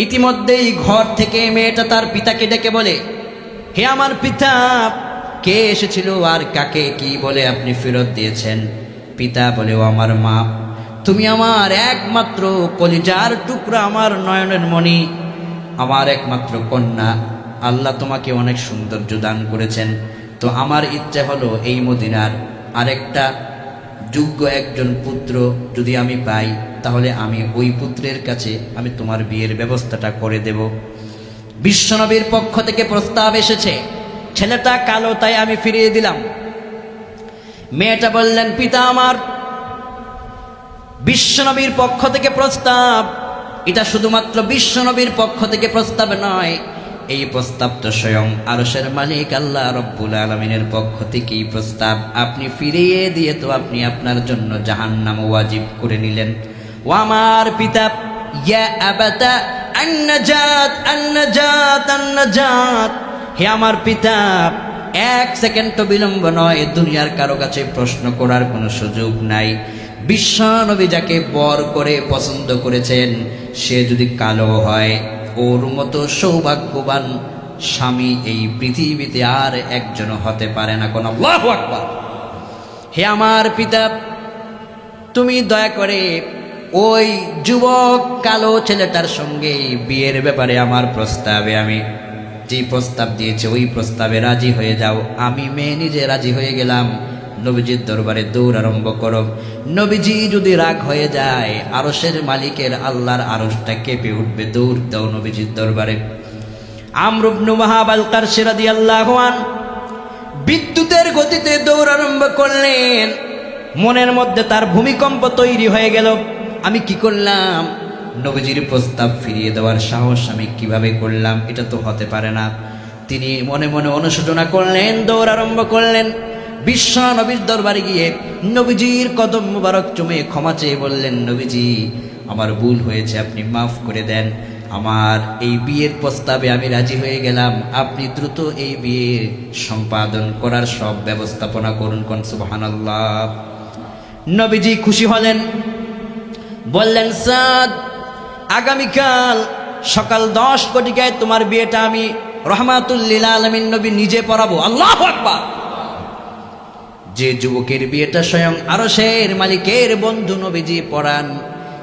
ইতিমধ্যেই ঘর থেকে মেয়েটা তার পিতাকে ডেকে বলে, হে আমার পিতা, কে এসেছিল আর কাকে কি বলে আপনি ফেরত দিয়েছেন? পিতা বলে, ও আমার মা, তুমি আমার একমাত্র কলিজার টুকরা, আমার নয়নের মণি, আমার একমাত্র কন্যা। আল্লাহ তোমাকে অনেক সৌন্দর্য দান করেছেন, তো আমার ইচ্ছা হলো এই মদিনার আরেকটা যোগ্য একজন পুত্র যদি আমি পাই, তাহলে আমি ওই পুত্রের কাছে আমি তোমার বিয়ের ব্যবস্থাটা করে দেব। বিশ্বনবীর পক্ষ থেকে প্রস্তাব এসেছে, ছেলেটা কালো তাই আমি ফিরিয়ে দিলাম। মেয়েটা বললেন, পিতা আমার, বিশ্বনবীর পক্ষ থেকে প্রস্তাব, এটা শুধুমাত্র বিশ্বনবীর পক্ষ থেকে প্রস্তাব নয়, এই প্রস্তাব তো স্বয়ং আরশের মালিক আল্লাহ রব্বুল আলামিনের পক্ষ থেকেই প্রস্তাব। আপনি ফিরিয়ে দিয়ে তো আপনি আপনার জন্য জাহান্নাম ওয়াজিব করে নিলেন। ও আমার পিতা, ইয়া আবাতা আন-নাজাত আন-নাজাত আন-নাজাত, হে আমার পিতা, এক সেকেন্ড তো বিলম্ব নয়, দুনিয়ার কারো কাছে প্রশ্ন করার কোনো সুযোগ নাই। বিশ্বনবী যাকে বর করে পছন্দ করেছেন, সে যদি কালো হয়, ওর মতো সৌভাগ্যবান স্বামী এই পৃথিবীতে আর একজন হতে পারে না। কোন আল্লাহু আকবার। হে আমার পিতা, তুমি দয়া করে ওই যুবক কালো ছেলেটার সঙ্গে বিয়ের ব্যাপারে আমার প্রস্তাবে, আমি যে প্রস্তাব দিয়েছে ওই প্রস্তাবে রাজি হয়ে যাও। আমি মেয়ে নিজে রাজি হয়ে গেলাম। নবীজির দরবারে দৌড় আরম্ভ করো। নবীজি যদি রাগ হয়ে যায়, আরশের মালিকের আল্লাহর আরশটা কেঁপে উঠবে। দৌড় দাও নবীজির দরবারে। আমর ইবনে ওয়াহাব আল-কারশী রাদিয়াল্লাহু আনহু বিদ্যুতের গতিতে দৌড় আরম্ভ করলেন। মনের মধ্যে তার ভূমিকম্প তৈরি হয়ে গেল। আমি কি করলাম? নবীজির প্রস্তাব ফিরিয়ে দেওয়ার সাহস আমি কিভাবে করলাম? এটা তো হতে পারে না। তিনি মনে মনে অনুশোচনা করলেন, দৌড় আরম্ভ করলেন। বিশ্ব নবীর দরবারে গিয়ে নবীজির কদম মুবারক চুমে ক্ষমা চেয়ে বললেন, নবীজি, আমার ভুল হয়েছে, আপনি মাফ করে দেন। আমার এই বিয়ের প্রস্তাবে আমি রাজি হয়ে গেলাম। আপনি দ্রুত এই বিয়ে সম্পাদন করার সব ব্যবস্থাপনা করুন। কোন সুবহানাল্লাহ। নবীজি খুশি হলেন, বললেন, সাদ, আগামীকাল সকাল 10 কোটিকায় তোমার বিয়েটা আমি রহমাতুল লিল আলামিন নবী নিজে পড়াবো। আল্লাহু আকবার। যে যুবকের বিয়েটা স্বয়ং আরশের মালিকের বন্ধু নবীজি পড়ান,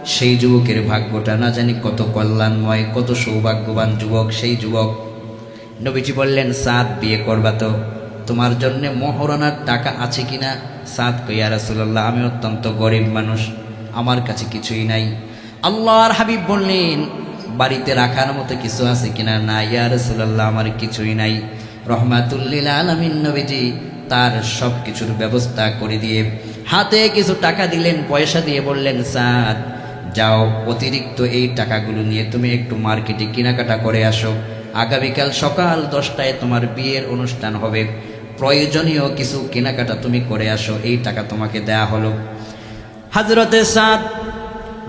সেই যুবকের ভাগ্যটা না জানি কত কল্যাণময়, কত সৌভাগ্যবান যুবক সেই যুবক। নবীজি বললেন, সাদ, বিয়ে করবা তো? তোমার জন্য মহরানার টাকা আছে কিনা? সাদ কই, ইয়া রাসূলুল্লাহ, আমি অত্যন্ত গরিব মানুষ, আমার কাছে কিছুই নাই। আল্লাহর হাবিব বললেন, বাড়িতে রাখার মতো কিছু আছে কিনা? না ইয়া রাসূলুল্লাহ, আমার কিছুই নাই। রহমাতুল লিল আলামিন নবীজি তার সব কিছুর ব্যবস্থা করে দিয়ে হাতে কিছু টাকা দিলেন, পয়সা দিয়ে বললেন, সাদ, যাও, অতিরিক্ত এই টাকাগুলো নিয়ে তুমি একটু মার্কেটে কেনাকাটা করে আসো। আগামীকাল সকাল 10টায় তোমার বিয়ের অনুষ্ঠান হবে, প্রয়োজনীয় কিছু কেনাকাটা তুমি করে আসো, এই টাকা তোমাকে দেয়া হলো। হযরতে সাদ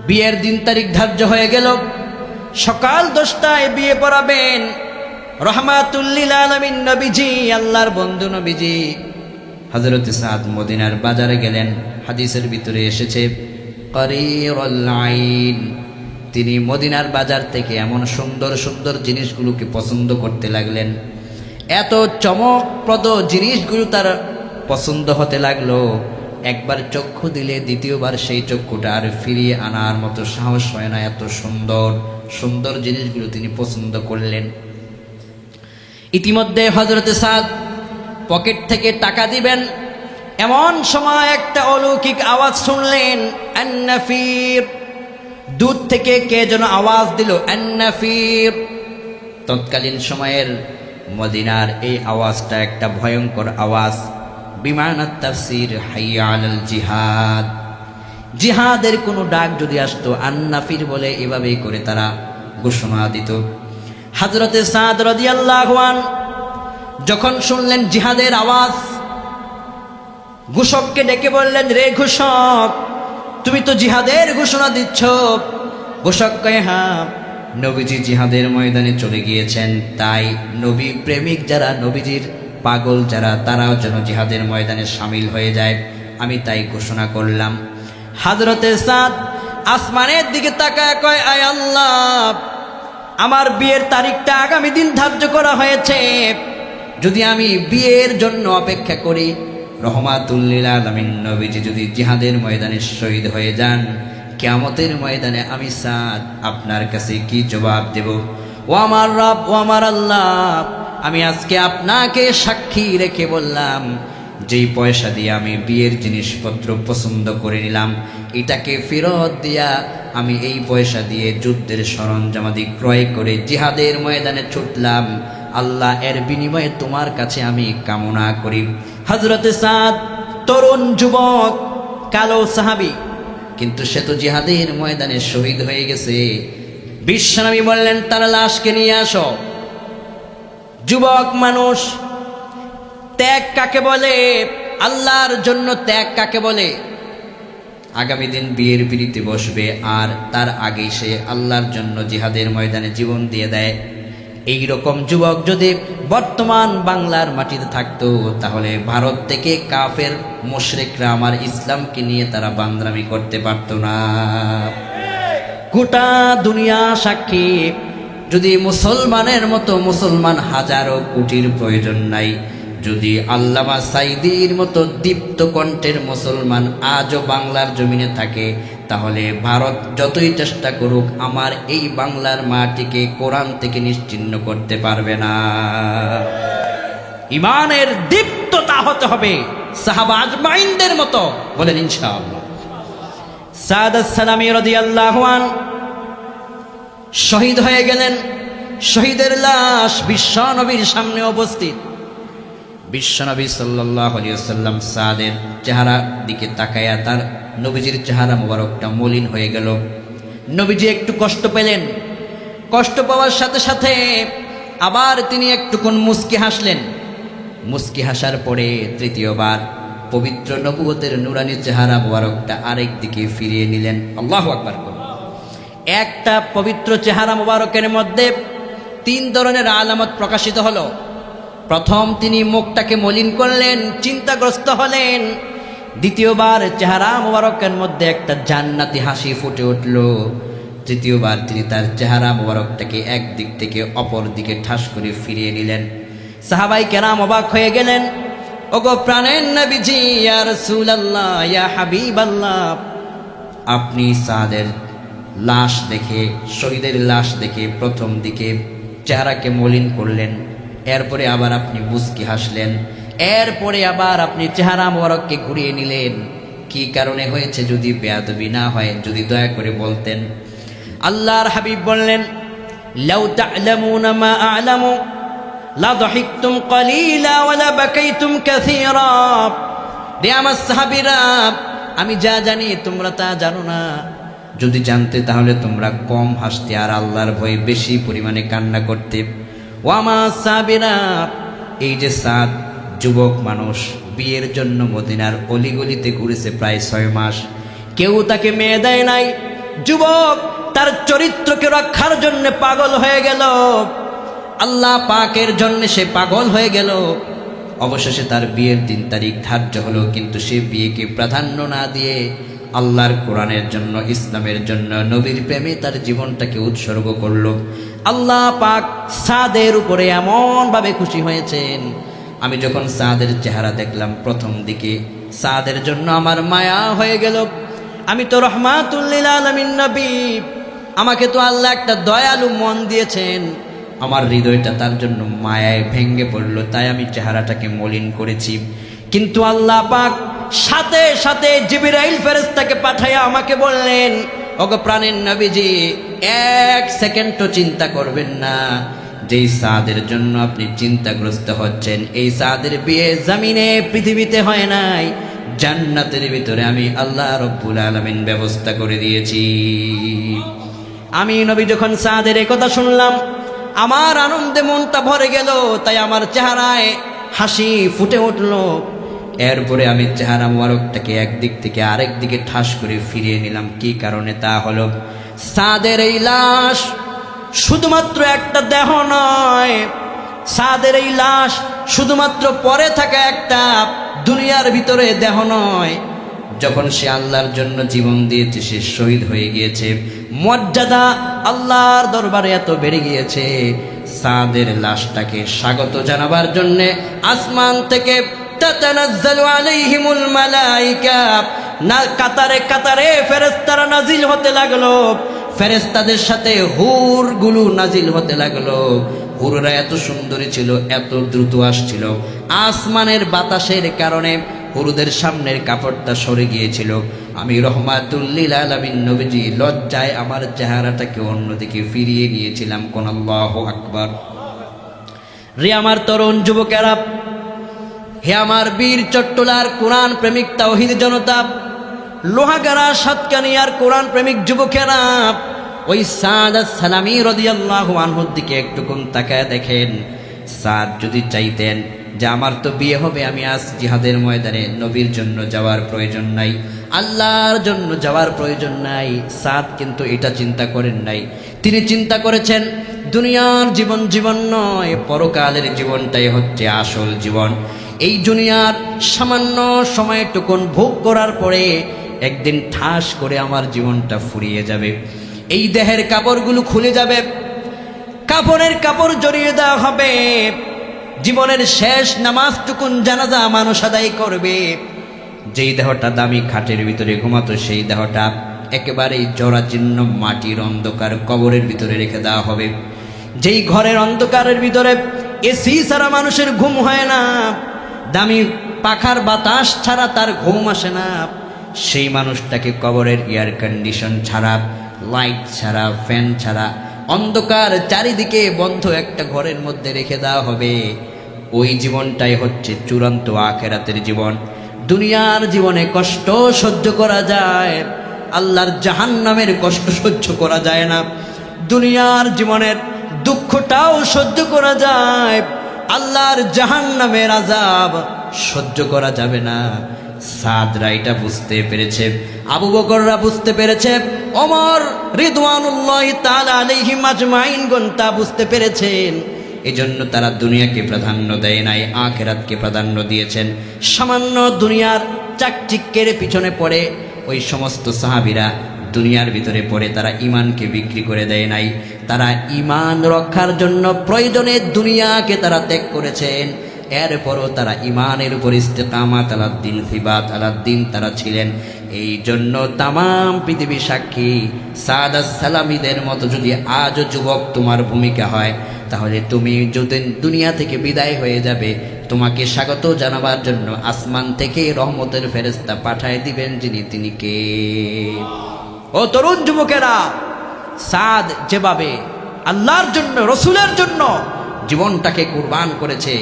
বিয়ের দিন তারিখ ধার্য হয়ে গেল। সকাল 10টায় বিয়ে পড়াবেন রহমাতুল লিল আলামিন নবীজি, আল্লাহর বন্ধু নবীজি। হযরতে সাদ মদিনার বাজারে গেলেন। হাদিসের ভিতরে এসেছে, করিরুল আইন, তিনি মদিনার বাজার থেকে এমন সুন্দর সুন্দর জিনিসগুলোকে পছন্দ করতে লাগলেন। এত চমকপ্রদ জিনিসগুলো তার পছন্দ হতে লাগলো, একবার চক্ষু দিলে দ্বিতীয়বার সেই চক্ষুটা আর ফিরিয়ে আনার মতো সাহস হয় না। এত সুন্দর সুন্দর জিনিসগুলো তিনি পছন্দ করলেন। ইতিমধ্যে হযরতে সাদ পকেট থেকে টাকা দিবেন, এমন সময় একটা অলৌকিক আওয়াজ শুনলেন, আন-নাফির। দূর থেকে কে যেন আওয়াজ দিল, আন-নাফির। তৎকালীন সময়ের মদিনার এই আওয়াজটা একটা ভয়ঙ্কর আওয়াজ। বিমানাত তাফসীর, হাইয়া আলাল জিহাদ, জিহাদের কোনো ডাক যদি আসতো, আন-নাফির বলে এভাবেই করে তারা ঘোষণা দিত। হযরতে সাদ রাদিয়াল্লাহু আনহু যখন শুনলেন জিহাদের আওয়াজ, ঘোষককে ডেকে বললেন, রে ঘোষক, তুমি তো জিহাদের ঘোষণা দিচ্ছ। ঘোষক কয়, হ্যাঁ, নবীজি জিহাদের ময়দানে চলে গিয়েছেন, তাই নবী প্রেমিক যারা, নবীজির পাগল যারা, তারাও যেন জিহাদের ময়দানে সামিল হয়ে যায়, আমি তাই ঘোষণা করলাম। হযরতে সাদ আসমানের দিকে তাকায় কয়, আয় আল্লাহ, আমার বিয়ের তারিখটা আগামী দিন ধার্য করা হয়েছে, যদি আমি বিয়ের জন্য অপেক্ষা করি, রহমাতুল লিল আলামিন নবীজি যদি জিহাদের ময়দানে শহীদ হয়ে যান, কিয়ামতের ময়দানে আমি সাদ আপনার কাছে কি জবাব দেব? ও আমার রব, ও আমার আল্লাহ, আমি আজকে আপনাকে সাক্ষী রেখে বললাম, যেই পয়সা দিয়ে আমি বিয়ের জিনিসপত্র পছন্দ করে নিলাম, এটাকে ফেরত দিয়া আমি এই পয়সা দিয়ে যুদ্ধের সরঞ্জামাদি ক্রয় করে জিহাদের ময়দানে ছুটলাম, আল্লাহ এর বিনিময়ে তোমার কাছে আমি কামনা করি। হযরতে সাদ তরুণ যুবক, কালো সাহাবী, কিন্তু সে তো জিহাদের ময়দানে শহীদ হয়ে গেছে। বিশ্বনবী বললেন, তার লাশকে নিয়ে আসো। যুবক মানুষ, ত্যাগ কাকে বলে? আল্লাহর জন্য ত্যাগ কাকে বলে? আগামী দিন বিয়ের পিড়িতে বসবে আর তার আগেই সে আল্লাহর জন্য জিহাদের ময়দানে জীবন দিয়ে দেয়। এই রকম যুবক যদি বর্তমান বাংলার মাটিতে থাকতো, তাহলে ভারত থেকে কাফের মুশরিকরা আমার ইসলামকে নিয়ে তারা বান্দরামি করতে পারতো না। গোটা দুনিয়া সাক্ষী, যদি মুসলমানের মতো মুসলমান হাজারো কোটির প্রয়োজন নাই, যদি আল্লামা সাইদির মতো দীপ্ত কণ্ঠের মুসলমান আজও বাংলার জমিনে থাকে, তাহলে ভারত যতই চেষ্টা করুক আমার এই বাংলার মাটিকে কোরআন থেকে নিশ্চিহ্ন করতে পারবে না। ইমানের দীপ্ততা হতে হবে সাহাবা আজমাইনদের মতো, বলেন ইনশাআল্লাহ। সাদাত সালামী রাদিয়াল্লাহু আনহু শহীদ হয়ে গেলেন। শহীদের লাশ বিশ্বনবীর সামনে উপস্থিত। বিশ্বনবী সাল্লাল্লাহু আলাইহি ওয়াসাল্লাম সাদের চেহারার দিকে তাকায়া তার নবীজির চেহারা মোবারকটা মলিন হয়ে গেল। নবীজি একটু কষ্ট পেলেন। কষ্ট পাওয়ার সাথে সাথে আবার তিনি একটুক্ষণ মুস্কি হাসলেন। মুস্কি হাসার পরে তৃতীয়বার পবিত্র নবুয়তের নুরানি চেহারা মোবারকটা আরেক দিকে ফিরিয়ে নিলেন। আল্লাহু আকবার। একটা পবিত্র চেহারা মোবারকের মধ্যে তিন ধরনের আলামত প্রকাশিত হলো। প্রথম, তিনি মুখটাকে মলিন করলেন, চিন্তাগ্রস্ত হলেন। দ্বিতীয়বার চেহারা মোবারকের মধ্যে একটা জান্নাতি হাসি ফুটে উঠল। তৃতীয়বার তিনি তার চেহারা মোবারকটাকে এক দিক থেকে অপর দিকে ঠাস করে ফিরিয়ে নিলেন। সাহাবাই কেরাম অবাক হয়ে গেলেন। ওগো প্রাণের নবীজি, ইয়া রাসূলুল্লাহ, ইয়া হাবিবাল্লাহ, আপনি সাদের লাশ দেখে, শহীদের লাশ দেখে প্রথম দিকে চেহারাকে মলিন করলেন, এরপরে আবার আপনি মুস্কি হাসলেন, এরপরে আবার আপনি চেহারা মোবারককে ঘুরিয়ে নিলেন। কি কারণে হয়েছে যদি বেয়াদবি না হয়, যদি দয়া করে বলতেন। আল্লাহর হাবিব বললেন, লাউ তা'লামুনা মা আ'লামু লা দাহিকতুম কালিলা ওয়া লা বাকাইতুম কাসীরা। রে আমার সাহাবীরা, আমি যা জানি তোমরা তা জানো না। যদি জানতে তাহলে তোমরা কম হাসতে আর আল্লাহর ভয়ে বেশি পরিমাণে কান্না করতে। ও আমার সাহাবীরা, এই যে সাদ যুবক মানুষ বিয়ের জন্য মদিনার অলিগলিতে ঘুরেছে প্রায় 6 মাস, কেউ তাকে মেয়ে দেয় নাই। যুবক তার চরিত্রকে রক্ষার জন্য পাগল হয়ে গেল, আল্লাহ পাকের জন্য সে পাগল হয়ে গেল। অবশেষে তার বিয়ের দিন তারিখ ধার্য হলো, কিন্তু সে বিয়েকে প্রাধান্য না দিয়ে আল্লাহর কোরআনের জন্য, ইসলামের জন্য, নবীর প্রেমে তার জীবনটাকে উৎসর্গ করলো। আল্লাহ পাক সাদের উপরে এমন ভাবে খুশি হয়েছেন। আমি যখন সাদের চেহারা দেখলাম প্রথম দিকে, সাদের জন্য আমার মায়া হয়ে গেল। আমি তো রহমাতুল লিল আলামিন নবী, আমাকে তো আল্লাহ একটা দয়ালু মন দিয়েছেন। আমার হৃদয়টা তার জন্য মায়ায় ভেঙে পড়লো, তাই আমি চেহারাটাকে মলিন করেছি। কিন্তু আল্লাহ পাক সাথে সাথে জিবরাইল ফেরেশতাকে পাঠাইয়া আমাকে বললেন, ওগো প্রাণের নবীজি, 1 সেকেন্ডও চিন্তা করবেন না। যেই সাদের জন্য আপনি চিন্তাগ্রস্ত হচ্ছেন, এই সাদের বিয়ে জমিনে পৃথিবীতে হয় নাই, জান্নাতের ভিতরে আমি আল্লাহ রব্বুল আলামিন ব্যবস্থা করে দিয়েছি। আমি নবী যখন সাদের এই কথা শুনলাম, আমার আনন্দে মনটা ভরে গেল, তাই আমার চেহারায় হাসি ফুটে উঠল। এরপরে আমি চেহারা মোবারকটাকে একদিক থেকে আরেক দিকে ঠাস করে ফিরিয়ে নিলাম। কি কারণে? তা হলো, সাদের এই লাশ শুধুমাত্র একটা দেহ নয়, সাদের এই লাশ শুধুমাত্র পরে থাকা একটা দুনিয়ার ভিতরে দেহ নয়। যখন সে আল্লাহর জন্য জীবন দিয়েছে, সে শহীদ হয়ে গিয়েছে, মর্যাদা আল্লাহর দরবারে এত বেড়ে গিয়েছে, সাদের লাশটাকে স্বাগত জানাবার জন্য আসমান থেকে তাতানাজ্জালু আলাইহিমুল মালাইকা, না কাতারে কাতারে ফেরেশতারা নাজিল হতে লাগলো, ফেরেশতাদের সাথে হুরগুলো নাজিল হতে লাগলো। হুররা এত সুন্দরী ছিল, এত দ্রুত আসছিল, আসমানের বাতাসের কারণে হুরুদের সামনের কাপড়টা সরে গিয়েছিল। আমি রহমাতুল্লিল আলামিন নবীজি লজ্জায় আমার চেহারাটাকে অন্যদিকে ফিরিয়ে নিয়েছিলাম। কোন আল্লাহু আকবার। রে আমার তরুণ যুবকেরা, হে আমার বীর চট্টলার কোরআন প্রেমিক তাওহীদ জনতা, লোহাগাড়া সাতকানিয়ার কোরআন প্রেমিক যুবকেরা, ওই সাদ আস-সালামী রাদিয়াল্লাহু আনহুর দিকে একটুকুন তাকায় দেখেন। সাদ যদি চাইতেন যে আমার তো বিয়ে হবে, আমি আজ জিহাদের ময়দানে নবীর জন্য যাওয়ার প্রয়োজন নাই, আল্লাহর জন্য যাওয়ার প্রয়োজন নাই, সাদ কিন্তু এটা চিন্তা করেন নাই। তিনি চিন্তা করেছেন দুনিয়ার জীবন জীবন নয়, পরকালের জীবনটাই হচ্ছে আসল জীবন। এই দুনিয়ার সামান্য সময়টুকুন ভোগ করার পরে একদিন ঠাস করে আমার জীবনটা ফুরিয়ে যাবে, এই দেহের কাপড়গুলো খুলে যাবে, কাপড়ের কাপড় জড়িয়ে দেওয়া হবে, জীবনের শেষ নামাজটুকুন জানাজা মানুষ আদায় করবে। যেই দেহটা দামি খাটের ভিতরে ঘুমাতো, সেই দেহটা একেবারেই জরাজীর্ণ মাটির অন্ধকার কবরের ভিতরে রেখে দেওয়া হবে। যেই ঘরের অন্ধকারের ভিতরে এসি ছাড়া মানুষের ঘুম হয় না, দামি পাখার বাতাস ছাড়া তার ঘুম আসে না, সেই মানুষটাকে কবরের এয়ার কন্ডিশন ছাড়া, লাইট ছাড়া, ফ্যান ছাড়া, অন্ধকার চারিদিকে বন্ধ একটা ঘরের মধ্যে রেখে দেওয়া হবে। ওই জীবনটাই হচ্ছে চূড়ান্ত আখিরাতের জীবন। দুনিয়ার জীবনে কষ্ট সহ্য করা যায়, আল্লাহর জাহান্নামের কষ্ট সহ্য করা যায় না। দুনিয়ার জীবনের দুঃখটাও সহ্য করা যায়, আল্লাহর জাহান্নামের আযাব সহ্য করা যাবে না। সাদরা এটা বুঝতে পেরেছে, আবু বকররা বুঝতে পেরেছে, ওমর রিদওয়ানুল্লাহি তাআলা আলাইহিম আজমাইন তা বুঝতে পেরেছেন। এজন্য তারা দুনিয়াকে প্রাধান্য দেয় নাই, আখিরাতকে প্রাধান্য দিয়েছেন। সামান্য দুনিয়ার চাকচিক্যের পিছনে পড়ে ওই সমস্ত সাহাবীরা দুনিয়ার ভিতরে পড়ে তারা ঈমানকে বিক্রি করে দেয় নাই। তারা ঈমান রক্ষার জন্য প্রয়োজনে দুনিয়াকে তারা ত্যাগ করেছেন। এরপরও তারা ঈমানের উপর ইস্তেকামাত আলাদ্দিন, সিবাত আলাদ্দিন তারা ছিলেন। এই জন্য তামাম পৃথিবী সাক্ষী, সাদ আস-সালামীদের মতো যদি আজও যুবক তোমার ভূমিকা হয়, তাহলে তুমি যদি দুনিয়া থেকে বিদায় হয়ে যাবে, তোমাকে স্বাগত জানাবার জন্য আসমান থেকে রহমতের ফেরেশতা পাঠায় দিবেন, যিনি তিনি কে? ও তরুণ যুবকেরা, সাদ যেভাবে আল্লাহর জন্য, রসুলের জন্য জীবনটাকে কুরবান করেছে,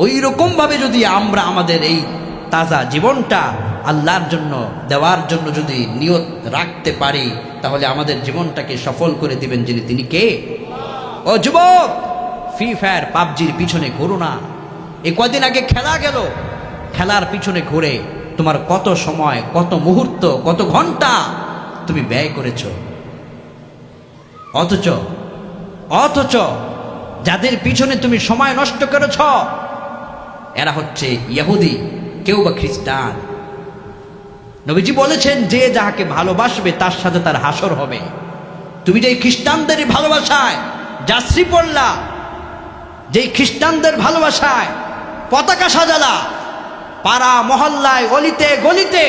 ওই রকম ভাবে যদি আমরা আমাদের এই তাজা জীবনটা আল্লাহর জন্য দেওয়ার জন্য যদি নিয়ত রাখতে পারি, তাহলে আমাদের জীবনটাকে সফল করে দিবেন, যিনি তিনি কে? ও যুবক, ফ্রি ফায়ার পাবজির পিছনে ঘুরো না। এই কদিন আগে খেলা গেল, খেলার পিছনে ঘুরে তোমার কত সময়, কত মুহূর্ত, কত ঘন্টা তুমি ব্যয় করেছ। অথচ যাদের পিছনে তুমি সময় নষ্ট করেছ, এরা হচ্ছে ইহুদি, কেউ বা খ্রিস্টান। নবীজি বলেছেন, যে যাহাকে ভালোবাসবে তার সাথে তার হাসর হবে। তুমি যে খ্রিস্টানদের ভালোবাসায় জার্সি পড়লা, যে খ্রিস্টানদের ভালোবাসায় পতাকা সাজালা, পাড়া মহল্লায় অলিতে গলিতে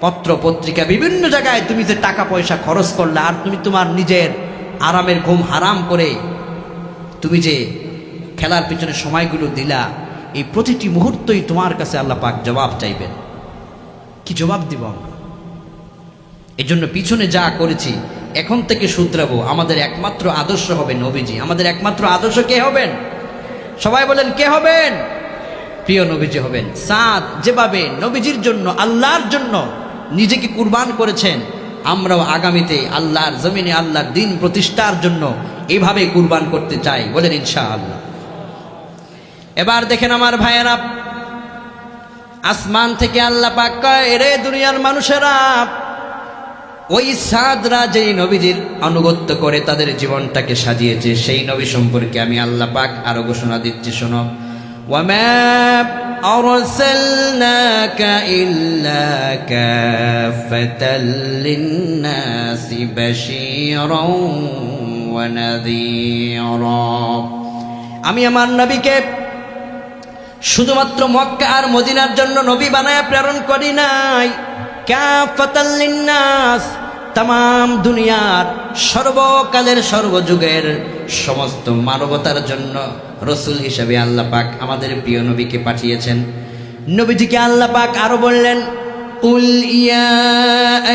পত্র পত্রিকা বিভিন্ন জায়গায় তুমি যে টাকা পয়সা খরচ করলা, আর তুমি তোমার নিজের আরামের ঘুম হারাম করে তুমি যে খেলার পিছনে সময়গুলো দিলা, এই প্রতিটি মুহূর্তই তোমার কাছে আল্লাহ পাক জবাব চাইবেন। কি জবাব দিব আমরা? এই জন্য পিছনে যা করেছি এখন থেকে শুধরাবো। আমাদের একমাত্র আদর্শ হবে নবীজি। আমাদের একমাত্র আদর্শ কে হবেন? সবাই বলেন, কে হবেন? প্রিয় নবীজি হবেন। সাদ যেভাবে নবীজির জন্য, আল্লাহর জন্য নিজেকে কুরবান করেছেন, আমরাও আগামীতে আল্লাহর জমিনে আল্লাহর দিন প্রতিষ্ঠার জন্য এভাবে কুরবান করতে চাই। বলেন ইনশাআল্লাহ। এবার দেখেন আমার ভাইয়েরা, আসমান থেকে আল্লাহ পাক কয়, রে দুনিয়ার মানুষেরা, ওই সাদরা যেই নবীজির আনুগত্য করে তাদের জীবনটাকে সাজিয়েছে, সেই নবী সম্পর্কে আমি আল্লাহ পাক আরো ঘোষণা দিচ্ছি, শোনো। ওয়ামা আরসালনাকা ইল্লা কাফাতাল লিন্নাসি বাশীরাও ওয়া নাযীরা। আমি আমার নবীকে শুধুমাত্র মক্কা আর মদিনার জন্য নবী বানায় প্রেরণ করি নাই, কাফাতাল লিন্নাস, তাম দুনিয়ার সর্বকালের সর্বযুগের সমস্ত মানবতার জন্য রসুল হিসেবে আল্লাহ পাক আমাদের প্রিয় নবীকে পাঠিয়েছেন। নবীজিকে আল্লাহ পাক আরো বললেন, কুল ইয়া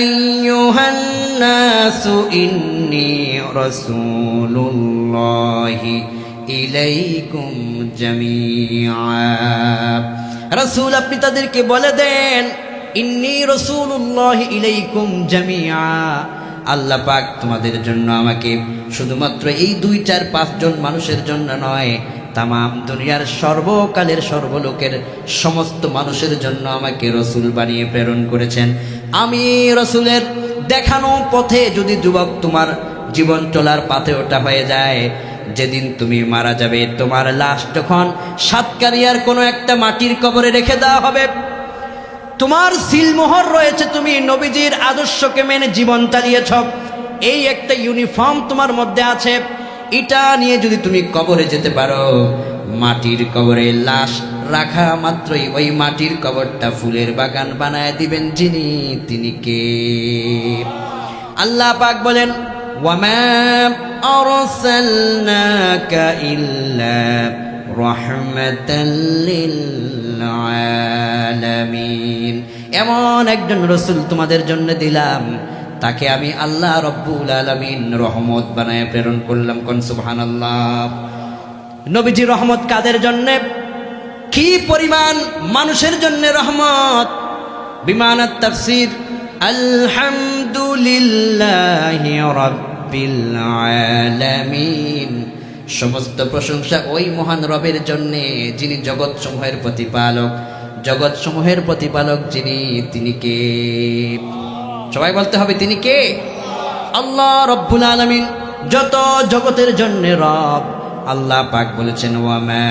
আইয়ুহান নাসু ইন্নী রাসূলুল্লাহি ইলাইকুম জামিআ। রাসূল আপনি তাদেরকে বলে দেন, ইন্নী রাসূলুল্লাহি ইলাইকুম জামিআ, আল্লাহ পাক তোমাদের জন্য আমাকে শুধুমাত্র এই 2, 4, 5 জন মানুষের জন্য নয়, তাম দুনিয়ার সর্বকালের সর্বলোকের সমস্ত মানুষের জন্য আমাকে রসুল বানিয়ে প্রেরণ করেছেন। আমি রসুলের দেখানো পথে যদি যুবক তোমার জীবন চলার পাথে ওটা হয়ে যায়, যেদিন তুমি মারা যাবে তোমার লাশ যখন সাতকারিয়ার কোনো একটা মাটির কবরে রেখে দেওয়া হবে, তোমার সিলমোহর রয়েছে তুমি নবীজির আদর্শকে মেনে জীবন চালিয়েছ, এই একটা ইউনিফর্ম তোমার মধ্যে আছে, এটা নিয়ে যদি তুমি কবরে যেতে পারো, মাটির কবরে লাশ রাখা মাত্রই ওই মাটির কবরটা ফুলের বাগান বানায় দিবেন যিনি, তিনি কে? আল্লাহ পাক বলেন, ওয়ামা আরসালনাকা ইল্লা রাহমাতাল লিল আলামিন। এমন একজন রসুল তোমাদের জন্য দিলাম, তাকে আমি আল্লাহ রব্বুল আলামিন রহমত বানায় প্রেরণ করলাম। কোন সুবহানাল্লাহ। নবীজি রহমত কাদের জন্য? কি পরিমাণ মানুষের জন্য রহমত! বিমানাত তাফসীর, আলহামদুলিল্লাহি রাব্বিল আলামিন, সমস্ত প্রশংসা ওই মহান রবের জন্যে যিনি জগৎসমূহের প্রতিপালক। জগৎসমূহের প্রতিপালক যিনি, তিনি কে? সবাই বলতে হবে, তিনি কে? আল্লাহ রব্বুল আলামিন, যত জগতের জন্য রব। আল্লাহ পাক বলেছেন, ওয়ামা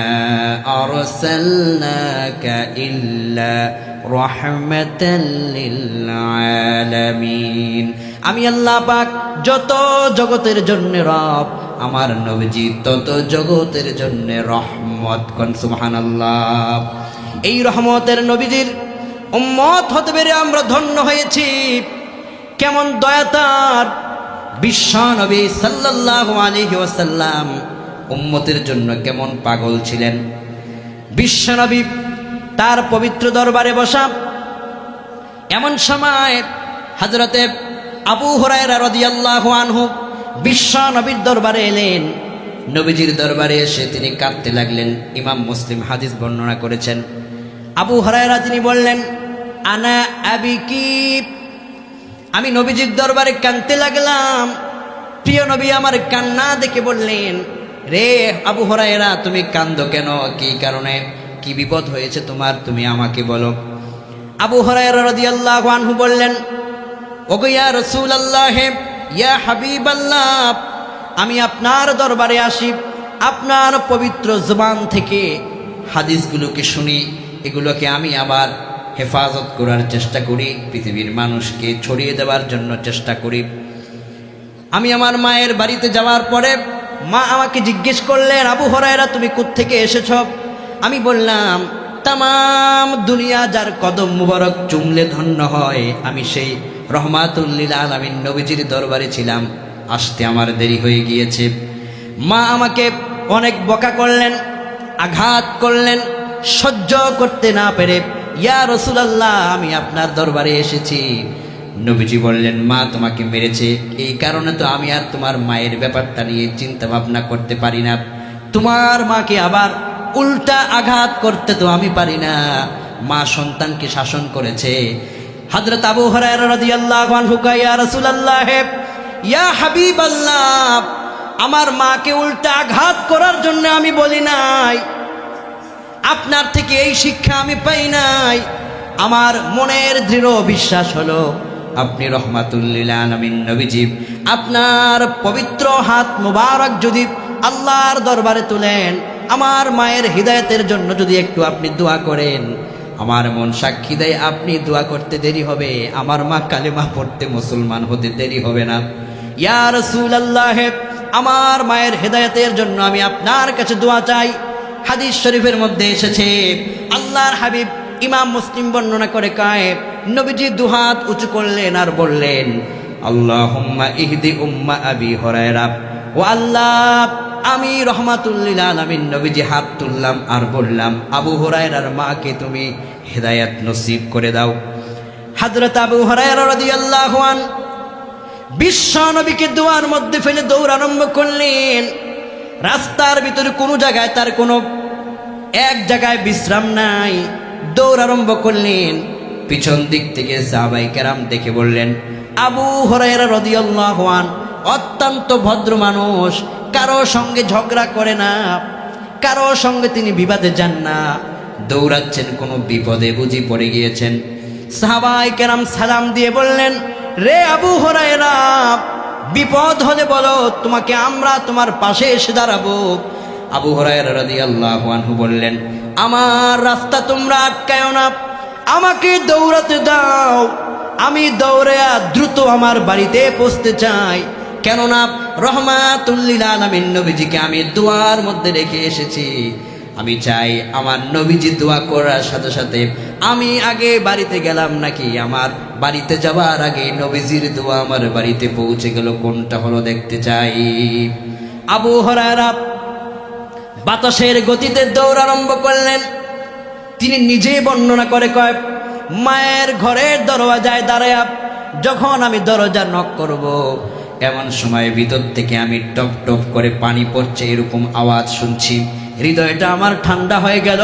আরসালনাকা ইল্লা রাহমাতাল লিল আলামিন। আমি আল্লাহ পাক যত জগতের জন্য রব, আমার নবীজি তত জগতের জন্য রহমত। কোন সুবহানাল্লাহ। এই রহমতের নবীজির উম্মত হতে পেরে আমরা ধন্য হয়েছি। কেমন দয়া তার! বিশ্ব নবী সাল্লাল্লাহু আলাইহি ওয়াসাল্লাম উম্মতের জন্য কেমন পাগল ছিলেন। বিশ্ব নবী তার পবিত্র দরবারে বসা, এমন সময় হযরতে আবু হুরায়রা রাদিয়াল্লাহু আনহু বিশ্ব নবীর দরবারে এলেন। নবীজির দরবারে এসে তিনি কাঁদতে লাগলেন। ইমাম মুসলিম হাদিস বর্ণনা করেছেন। আবু হুরায়রা তিনি বললেন, আনা আবিকি, আমি নবীজির দরবারে কাঁদতে লাগলাম। প্রিয় নবী আমার কান্না দেখে বললেন, রে আবু হুরায়রা, তুমি কাঁদো কেন? কি কারণে? কি বিপদ হয়েছে তোমার? তুমি আমাকে বলো। আবু হুরায়রা রাদিয়াল্লাহু আনহু বললেন, ওগো ইয়া রাসূলুল্লাহ, ইয়া হাবিবাল্লাহ, আমি আপনার দরবারে আসি, আপনার পবিত্র জবান থেকে হাদিসগুলোকে শুনি, এগুলোকে আমি আবার হেফাজত করার চেষ্টা করি, পৃথিবীর মানুষকে ছড়িয়ে দেওয়ার জন্য চেষ্টা করি। আমি আমার মায়ের বাড়িতে যাওয়ার পরে মা আমাকে জিজ্ঞেস করলেন, আবু হুরায়রা তুমি কোত্থেকে এসেছ? আমি বললাম, তাম দুনিয়া যার কদম মুবারক চুমলে ধন্য হয়, আমি সেই রহমাতুল লিল আলামিন নবীজির দরবারে ছিলাম, আসতে আমার দেরি হয়ে গিয়েছে। মা আমাকে অনেক বকা করলেন, আঘাত করলেন, সহ্য করতে না পেরে, ইয়া রাসূলুল্লাহ, আমি আপনার দরবারে এসেছি। নবীজি বললেন, মা তোমাকে মেরেছে, এই কারণে তো আমি আর তোমার মায়ের ব্যাপারটা নিয়ে চিন্তা ভাবনা করতে পারি না। তোমার মাকে আবার উল্টা আঘাত করতে তো আমি পারি না। মা সন্তানকে শাসন করেছে। হযরত আবু হুরায়রা রাদিয়াল্লাহু আনহু কয়, ইয়া রাসূলুল্লাহ, ইয়া হাবিবাল্লাহ, আমার মাকে উল্টা আঘাত করার জন্য আমি বলি নাই, আপনার থেকে এই শিক্ষা আমি পাই নাই। আমার মনের দৃঢ় বিশ্বাস হলো আপনি রহমাতুল লিল আলামিন নবীজি। আপনার পবিত্র হাত মুবারক যদি আল্লাহর দরবারে তুলেন, আমার মায়ের হিদায়াতের জন্য যদি একটু আপনি দোয়া করেন, আমার মন সাক্ষী দেয় আপনি দোয়া করতে দেরি হবে, আমার মা কালেমা পড়তে মুসলমান হতে দেরি হবে না। ইয়া রাসূলুল্লাহ, আমার মায়ের হেদায়েতের জন্য আমি আপনার কাছে দোয়া চাই। হাদিস শরীফের মধ্যে এসেছে, আল্লাহর হাবিব ইমাম মুসলিম বর্ণনা করে কয়, নবীজি দুহাত উঁচু করলেন আর বললেন, আল্লাহুম্মা ইহদি উম্মা আবি হুরায়রা। ও আল্লাহ, আমি রহমাতুল লিল আলামিন নবীজি হাত তুললাম আর বললাম, আবু হুরায়রার মাকে তুমি হেদায়েত নসিব করে দাও। হযরত আবু হুরায়রা রাদিয়াল্লাহু আনহু বিশ্ব নবীকে দোয়ার মধ্যে ফেলে দৌড় আরম্ভ করলেন। রাস্তার ভিতরে কোনো জায়গায় তার কোনো এক জায়গায় বিশ্রাম নাই, দৌড় আরম্ভ করলেন। পিছন দিক থেকে সাহাবায়ে কেরাম দেখে বললেন, আবু হুরায়রা রাদিয়াল্লাহু আনহু অত্যন্ত ভদ্র মানুষ, কারো সঙ্গে ঝগড়া করে না, কারো সঙ্গে তিনি বিবাদে যান না, দৌড়াচ্ছেন কোনো বিপদে বুঝি পড়ে গিয়েছেন। সাহাবায়ে কেরাম সালাম দিয়ে বললেন, রে আবু হুরায়রা, বিপদ হলে বলো, তোমাকে আমরা তোমার পাশে এসে দাঁড়াবো। আবু হুরায়রা রাদিয়াল্লাহু আনহু বললেন, আমার রাস্তা তোমরা আটকায়ো না, আমাকে দৌড়াতে দাও, আমি দৌড়ে দ্রুত আমার বাড়িতে পৌঁছতে চাই। কেননা রহমাতুল লিল আলামিন নবীজিকে আমি দোয়ার মধ্যে রেখে এসেছি। আমি চাই আমার নবীজি দোয়া করার সাথে সাথে আমি আগে বাড়িতে গেলাম নাকি আমার বাড়িতে যাওয়ার আগে নবীজির দোয়া আমার বাড়িতে পৌঁছে গেল, কোনটা হলো দেখতে চাই। আবু হুরায়রা বাতাসের গতিতে দৌড় আরম্ভ করলেন। তিনি নিজে বর্ণনা করে কয়, মায়ের ঘরের দরজায় দাঁড়ায়া যখন আমি দরজা নক করব, এমন সময় ভিতর থেকে আমি টপ টপ করে পানি পড়ছে এরকম আওয়াজ শুনছি। হৃদয়টা আমার ঠান্ডা হয়ে গেল।